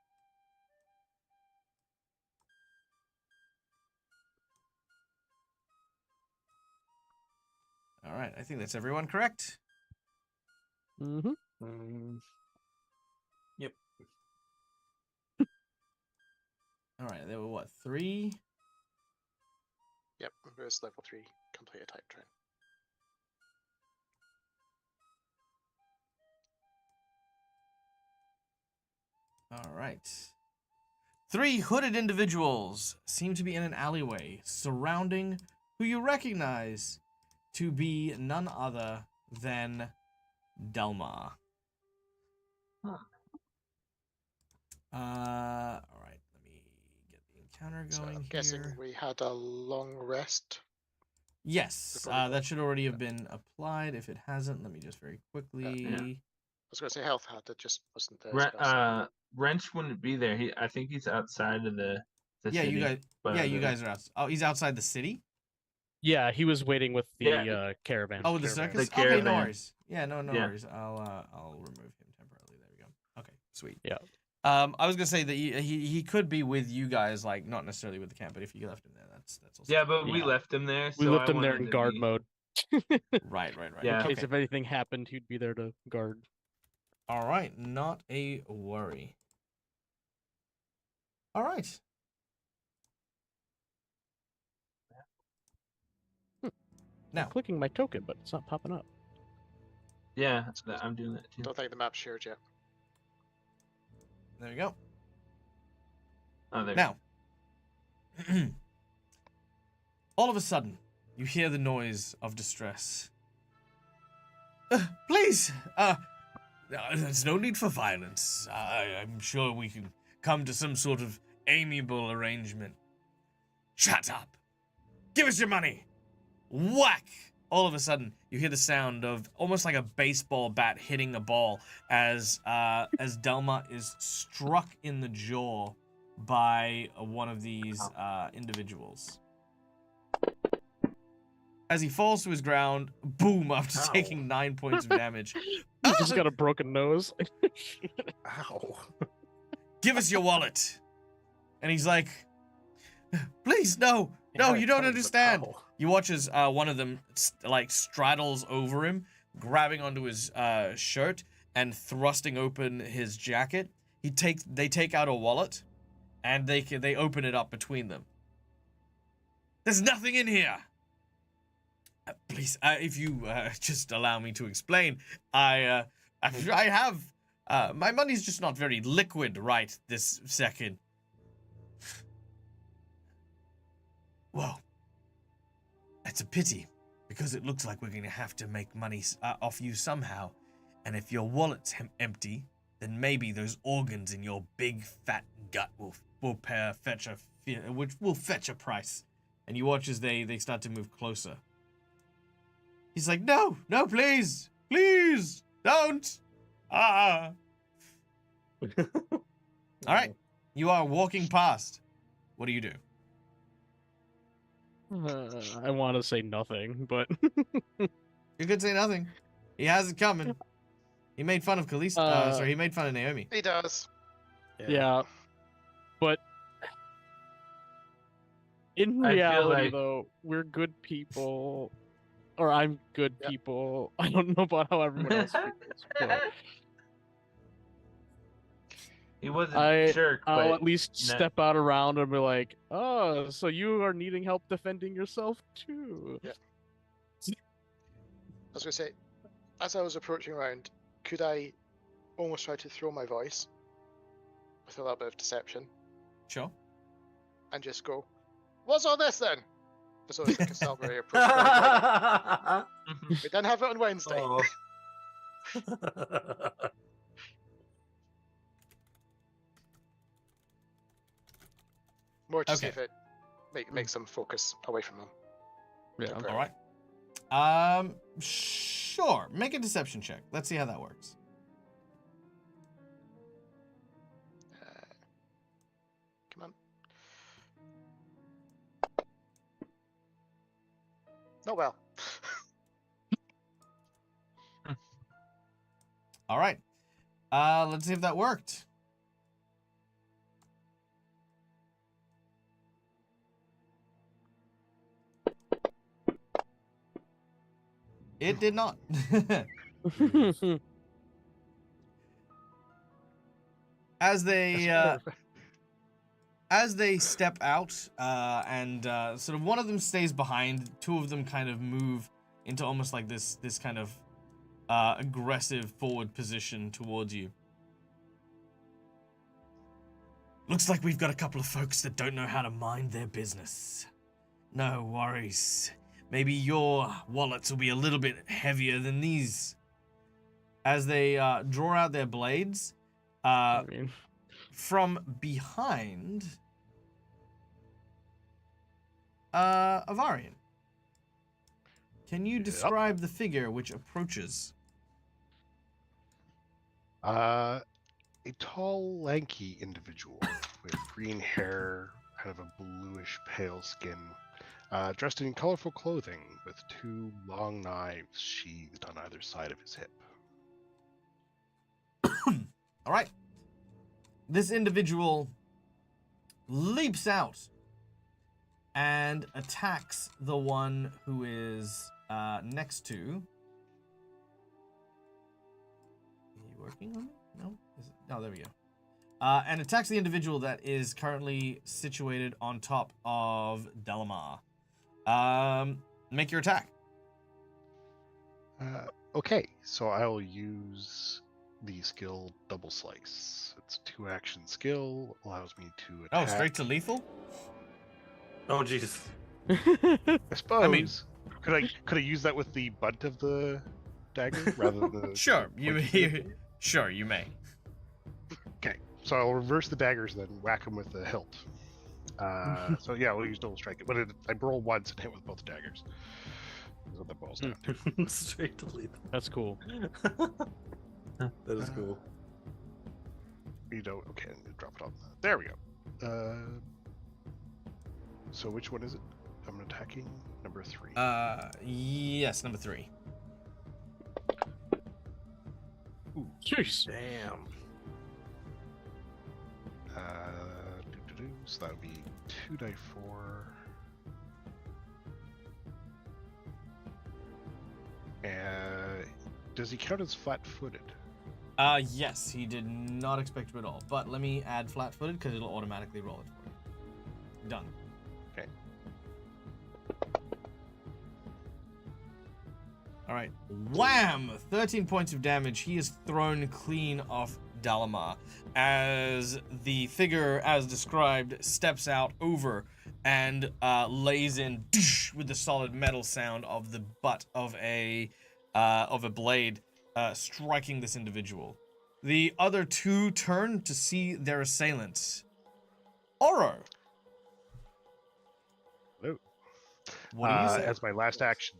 All right, I think that's everyone correct. Mm-hmm. Yep. All right, there were what, 3? Yep. It was level 3 completed type train. All right. 3 hooded individuals seem to be in an alleyway surrounding who you recognize to be none other than Delmar. Huh. All right, let me get the encounter So going I'm here. guessing we had a long rest. Yes, before we go. that should already have been applied. If it hasn't, let me just very quickly. Yeah. I was going to say health had, it just wasn't there. spell slot. Wrench wouldn't be there. I think he's outside of the Yeah, city. you guys. but Yeah, you guys are out. Oh, he's outside the city. Yeah, he was waiting with the Yeah. caravan. Oh, the caravan. circus. The Okay, no caravan. worries. Yeah, no Yeah. worries. I'll remove him temporarily. There we go. Okay, sweet. Yeah. I was gonna say that he could be with you guys, like not necessarily with the camp, but if you left him there, that's also Yeah, but we Yeah. left him there. We so left I him there wanted in to guard be- mode. right. Yeah. In case Okay. if anything happened, he'd be there to guard. All right, not a worry. All right. Now, I'm clicking my token, but it's not popping up. Yeah, I'm doing that too. Don't think the map's shared yet. there we go. Oh, there. Now, all of a sudden, you hear the noise of distress. Please, there's no need for violence. I'm sure we can come to some sort of amiable arrangement. Shut up! Give us your money! Whack! All of a sudden, you hear the sound of almost like a baseball bat hitting a ball as Delma is struck in the jaw by one of these individuals. As he falls to his ground, boom, after Ow. taking 9 points of damage. He just got a broken nose. Ow. Give us your wallet. And he's like, please, no, Yeah, you don't kind of, but understand. ow. You watch as one of them straddles over him, grabbing onto his shirt and thrusting open his jacket. They take out a wallet, and they open it up between them. There's nothing in here. Please, if you just allow me to explain, I have my money's just not very liquid right this second. Well, that's a pity, because it looks like we're going to have to make money off you somehow. And if your wallet's empty, then maybe those organs in your big fat gut will fetch a price. And you watch as they start to move closer. He's like, no, please, don't. All right, you are walking past. What do you do? I want to say nothing, but You could say nothing. He has it coming. He made fun of Khaleesi. He made fun of Naomi. He does. yeah. But in I feel reality, like- though, we're good people, or I'm good Yep. people. I don't know about how everyone else feels, but He wasn't I- jerk, I'll but at least no- step out around and be like, "Oh, so you are needing help defending yourself too?" I was going to say, as I was approaching around, could I almost try to throw my voice with a little bit of deception Sure. and just go, "What's all this then?" As though it's like a celebratory approach. Right? We didn't have it on Wednesday. Oh. More to see Okay. if it makes them focus away from them. Yeah. temporarily. All right. Sure. Make a deception check. Let's see how that works. Come on. Oh well. All right. Let's see if that worked. It did not. As they step out, and sort of one of them stays behind, two of them kind of move into almost like this kind of aggressive forward position towards you. Looks like we've got a couple of folks that don't know how to mind their business. No worries. Maybe your wallets will be a little bit heavier than these. As they draw out their blades, I mean, from behind, Avarian. Can you describe the figure which approaches? A tall, lanky individual with green hair, kind of a bluish pale skin, dressed in colorful clothing with two long knives sheathed on either side of his hip. All right. This individual leaps out and attacks the one who is next to. Are you working on it? No? No, there we go. And attacks the individual that is currently situated on top of Delamar. Make your attack. Okay, so I'll use the skill Double Slice. It's a 2-action skill, allows me to Oh, attack. straight to lethal? Oh, jeez. I suppose. I mean- could I use that with the butt of the dagger rather than the? Sure, pointy? sure, you may. Okay, so I'll reverse the daggers then whack them with the hilt. So yeah, we'll use double strike. But I roll once and hit with both daggers. That's what that boils down to. Straight to lethal. that's cool. That is cool. You don't. Okay, drop it on. There we go. So which one is it? I'm attacking number 3. Yes, number 3. Jeez. Damn. So that would be 2d4. Does he count as flat-footed? Yes, he did not expect to at all. But let me add flat-footed because it'll automatically roll it for you. Done. Okay. All right. Wham! 13 points of damage. He is thrown clean off Dalamar as the figure, as described, steps out over and lays in with the solid metal sound of the butt of a blade striking this individual. The other two turn to see their assailants. Oro. Hello. What do you say? As my last action,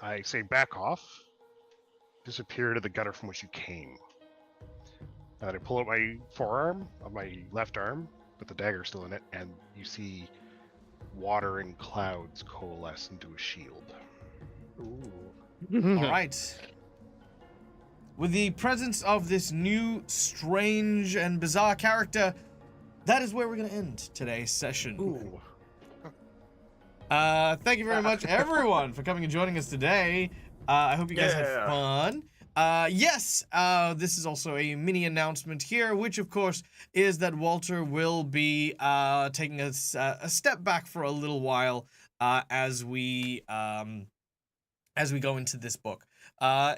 I say back off. Disappear to the gutter from which you came. And I pull out my forearm of my left arm, with the dagger still in it, and you see water and clouds coalesce into a shield. Ooh. All right. With the presence of this new, strange, and bizarre character, that is where we're going to end today's session. Ooh. Thank you very much, everyone, for coming and joining us today. I hope you guys had Yeah. fun. Yes, this is also a mini announcement here, which, of course, is that Walter will be taking a step back for a little while as we go into this book.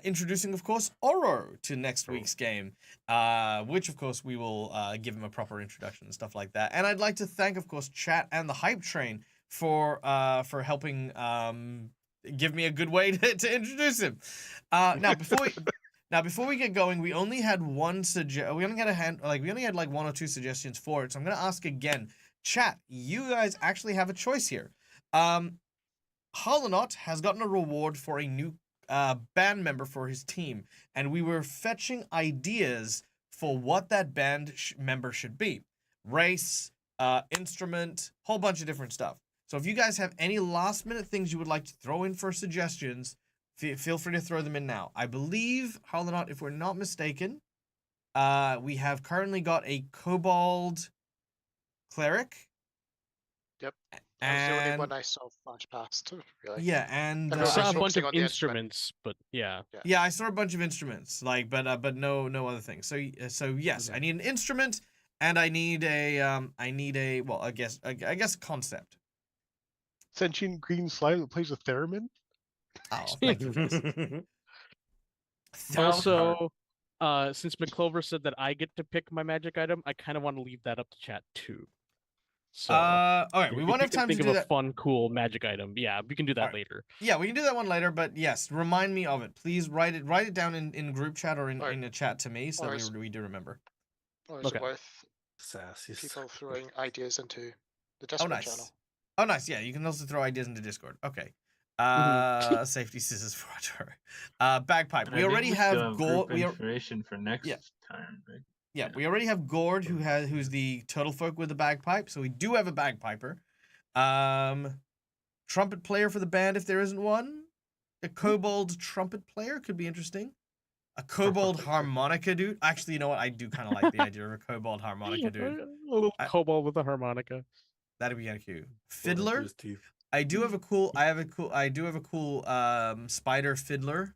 Introducing, of course, Oro to next week's game, which, of course, we will give him a proper introduction and stuff like that. And I'd like to thank, of course, chat and the Hype Train for helping give me a good way to introduce him. Now, before we get going, we only had we only had like 1 or 2 suggestions for it. So I'm gonna ask again, chat. You guys actually have a choice here. Hollonaut has gotten a reward for a new band member for his team, and we were fetching ideas for what that band member should be. Race, instrument, whole bunch of different stuff. So if you guys have any last minute things you would like to throw in for suggestions, feel free to throw them in now. I believe, Hollonaut, if we're not mistaken, we have currently got a kobold cleric. Yep. That was the only one I saw flash past, really. Yeah, and I I know saw a focusing bunch of on the instrument. instruments, but yeah. yeah, I saw a bunch of instruments, but no other things. So yes, I need an instrument, and I need a well, I guess a concept. Sentient green slime that plays a theremin. Oh, thank you guys. Also, since McClover said that I get to pick my magic item, I kind of want to leave that up to chat too. So, all right, we if won't you have can time to think do of a that. fun, cool magic item. Yeah, we can do that Alright. later. Yeah, we can do that one later, but yes, remind me of it. Please write it down in group chat or in a chat to me so that we do remember. Or is Okay. it worth Sassy. people throwing ideas into the Discord channel? Oh, nice. Yeah, you can also throw ideas into Discord. Okay. Safety scissors for our bagpipe. But We I think already still have Gord. group inspiration for next time. Right? Yeah, we already have Gord, who's the turtle folk with the bagpipe. So we do have a bagpiper. Trumpet player for the band if there isn't one. A kobold trumpet player could be interesting. A kobold harmonica dude. Actually, you know what? I do kind of like the idea of a kobold harmonica dude. A little kobold with a harmonica. That'd be kind of cute. Fiddler. I do have a cool spider fiddler,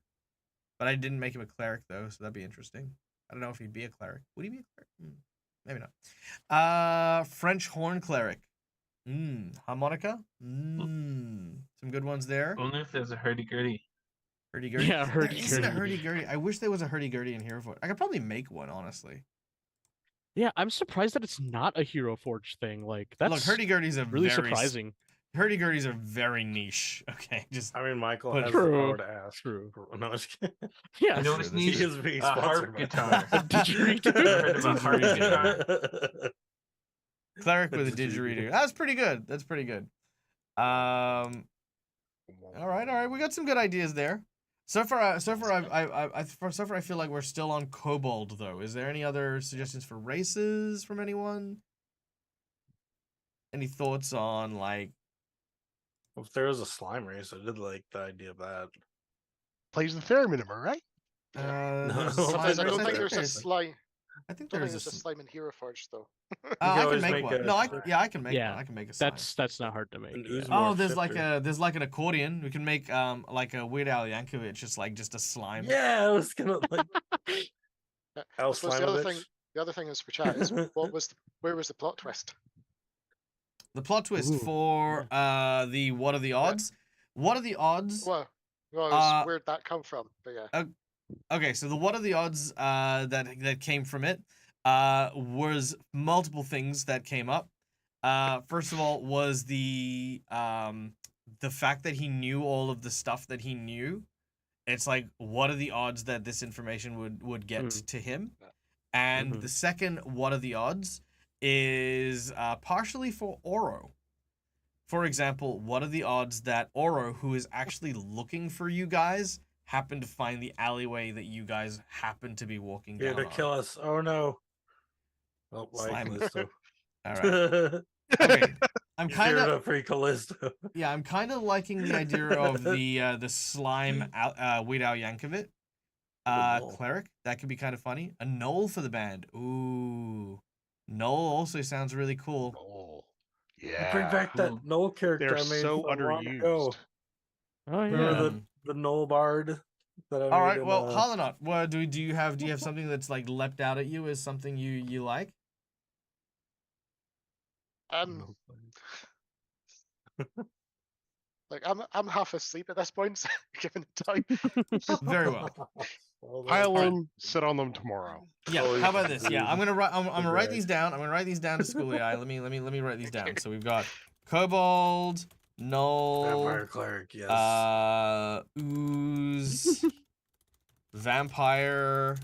but I didn't make him a cleric though, so that'd be interesting. I don't know if he'd be a cleric. Would he be a cleric? Maybe not. French horn cleric. Harmonica. Some good ones there. Only if there's a hurdy-gurdy. Hurdy-gurdy. Yeah, There isn't a hurdy-gurdy. hurdy-gurdy. I wish there was a hurdy-gurdy in Hero Forge. I could probably make one, honestly. Yeah, I'm surprised that it's not a Hero Forge thing. Like that's Look, hurdy-gurdies are really very surprising. Hurdy-gurdies are very niche. Okay, just I mean, Michael But has true. the power to ask. True. No, I'm just kidding. Yeah, I know true, it's that's He needs is being a harp sponsored by guitar. A didgeridoo. Never heard of a harp Didgeridoo. guitar. cleric with a didgeridoo. That's pretty good. That's pretty good. All right. We got some good ideas there. So far, I feel like we're still on kobold though. Is there any other suggestions for races from anyone? Any thoughts on like? If there was a slime race, I did like the idea of that. Plays the theremin, am I right? There's a No. slime I race, don't think think there's a there's- slime. I think I don't think there's there's a slime in Hero Forge though. Oh, I can always make make one. a- No, I can make Yeah, one. I can make a slime. that's not hard to make. An Yeah. ooze- Oh, more there's shifter. like an accordion. We can make like a Weird Al Yankovic, just a slime. Yeah, I was gonna like. I Al suppose the other thing is for chat is where was the plot twist? The plot twist Ooh. for the what are the odds? What are the odds? Well, where'd that come from? But yeah. Okay, so the what are the odds that came from it was multiple things that came up. First of all was the fact that he knew all of the stuff that he knew. It's like, what are the odds that this information would get to him? And the second, what are the odds, is partially for Oro. For example, what are the odds that Oro, who is actually looking for you guys, happened to find the alleyway that you guys happen to be walking Here down to on? kill us. Oh no. Oh, why Slime. Callisto? All right. Okay. I'm kind of free Callisto. Yeah, I'm kind of liking the idea of the slime Weird Al Yankovic Knoll. cleric. That could be kind of funny. A knoll for the band. Ooh, knoll also sounds really cool. Oh, Bring yeah. back that Cool. Knoll character They're I made so a while ago. underused. Oh yeah. Remember the Knoll bard that I All made right, in, well, Hollonaut, what do you have something that's like leapt out at you as something you like? Like I'm half asleep at this point, given the time. Very well. Pile Alright. them, sit on them tomorrow. Yeah. Oh, How about yeah, this? Yeah, dude. I'm gonna write. I'm gonna write Right. these down. I'm gonna write these down to Schoolie Eye. Let me write these down. So we've got Kobold, Null, Vampire cleric, yes. Ooze, Vampire.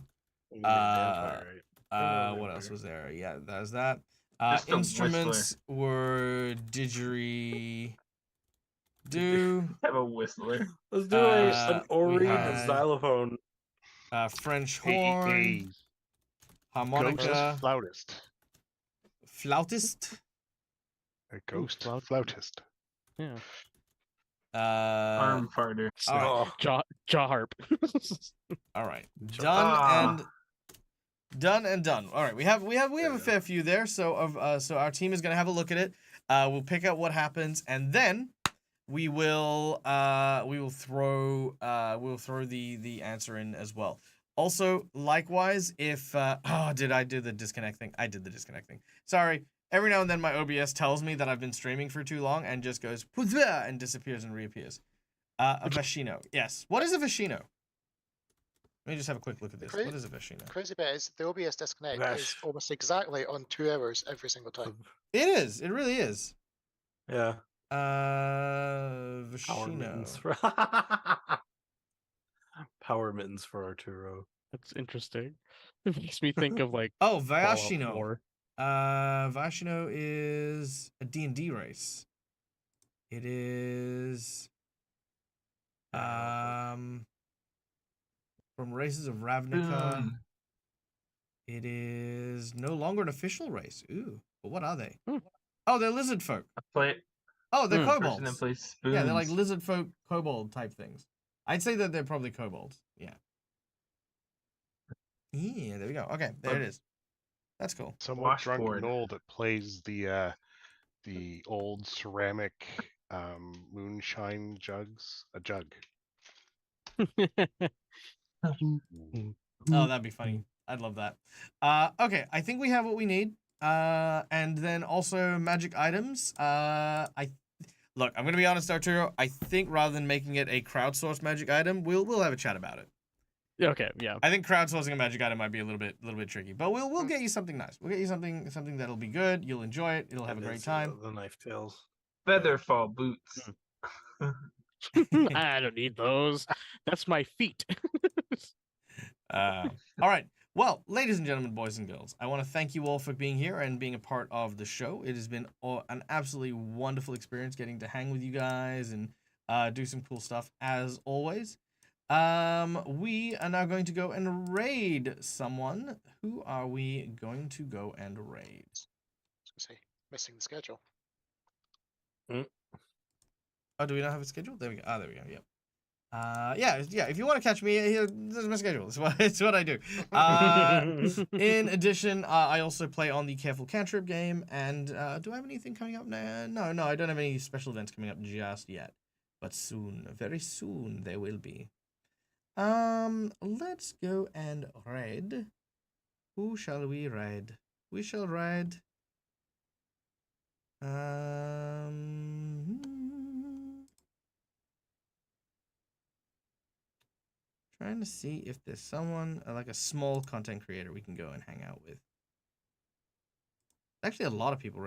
You mean vampire, right? What else was there? Yeah, there's that. Just a Instruments were didgeridoo. Do Have a whistler. Let's do Uh, an Ori we and had- xylophone. French A horn, harmonica, ghost flautist. flautist. A ghost flautist. Yeah. Arm farter. all right. Oh, Jaw harp. All right, Ah. done and done. All right, we have a fair few there. So our team is gonna have a look at it. We'll pick out what happens, and then we will throw the answer in as well. Also, likewise, if did I do the disconnect thing? I did the disconnect thing. Sorry. Every now and then my OBS tells me that I've been streaming for too long and just goes "Puzza" and disappears and reappears. A Vashino. Yes. What is a Vashino? Let me just have a quick look at this. Great. What is a Vashino? Crazy bit is the OBS disconnect is Vash. almost exactly on 2 hours every single time. It is. It really is. yeah. Power Vashino. mittens for Power mittens for Arturo. That's interesting. It makes me think of like Oh, Fallout Vashino. 4. Vashino is a D&D race. It is from races of Ravnica. Hmm. It is no longer an official race. Ooh, but what are they? Hmm. Oh, they're lizard folk. I play Oh, they're Hmm. person that kobolds. plays spoons. Yeah, they're like lizard folk, kobold type things. I'd say that they're probably kobolds. Yeah. Yeah, there we go. Okay, there it is. That's cool. Somewhat drunk Washboard. Knoll that plays the old ceramic moonshine jugs. A jug. Oh, that'd be funny. I'd love that. Okay, I think we have what we need. And then also magic items. Look, I'm gonna be honest, Arturo. I think rather than making it a crowdsourced magic item, we'll have a chat about it. Okay, yeah. I think crowdsourcing a magic item might be a little bit tricky, but we'll get you something nice. We'll get you something that'll be good. You'll enjoy it. It'll have a And great it's, time. The knife tails. Featherfall boots. I don't need those. That's my feet. All right. Well, ladies and gentlemen, boys and girls, I want to thank you all for being here and being a part of the show. It has been an absolutely wonderful experience getting to hang with you guys and do some cool stuff as always. We are now going to go and raid someone. Who are we going to go and raid? I was gonna say, missing the schedule. Oh, do we not have a schedule? There we go. Ah, there we go. Yep. Yeah. If you want to catch me, here, this is my schedule. It's what I do. In addition, I also play on the Careful Cantrip game. And do I have anything coming up? No, I don't have any special events coming up just yet. But soon, very soon, there will be. Let's go and raid. Who shall we raid? We shall raid. Trying to see if there's someone like a small content creator we can go and hang out with. Actually, a lot of people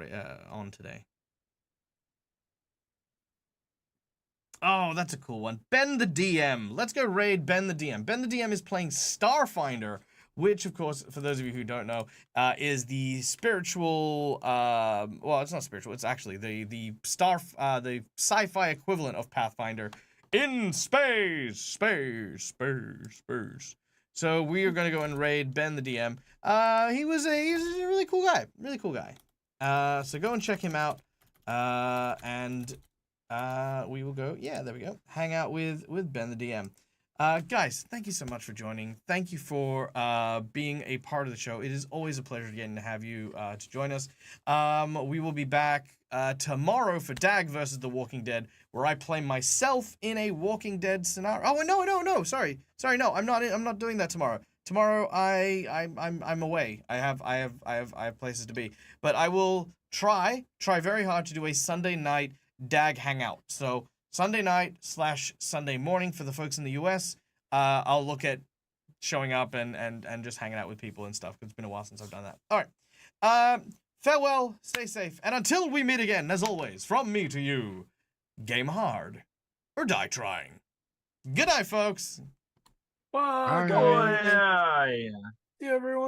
on today. Oh, that's a cool one. Ben the DM. Let's go raid Ben the DM. Ben the DM is playing Starfinder, which, of course, for those of you who don't know, is the spiritual. Well, it's not spiritual. It's actually the sci-fi equivalent of Pathfinder in space. So we are going to go and raid Ben the DM. He's a really cool guy. Really cool guy. So go and check him out. And we will go. Yeah, there we go. Hang out with Ben the DM. Guys, thank you so much for joining. Thank you for being a part of the show. It is always a pleasure getting to have you to join us. We will be back tomorrow for Dag versus The Walking Dead, where I play myself in a Walking Dead scenario. Oh no! Sorry, no, I'm not doing that tomorrow. Tomorrow I'm away. I have places to be, but I will try very hard to do a Sunday night Dag hangout. So Sunday night / Sunday morning for the folks in the US. I'll look at showing up and just hanging out with people and stuff, 'cause it's been a while since I've done that. All right. Farewell, stay safe, and until we meet again, as always, from me to you, game hard or die trying. Good night, folks. Bye, Bye. guys. Oh, yeah. See you, everyone.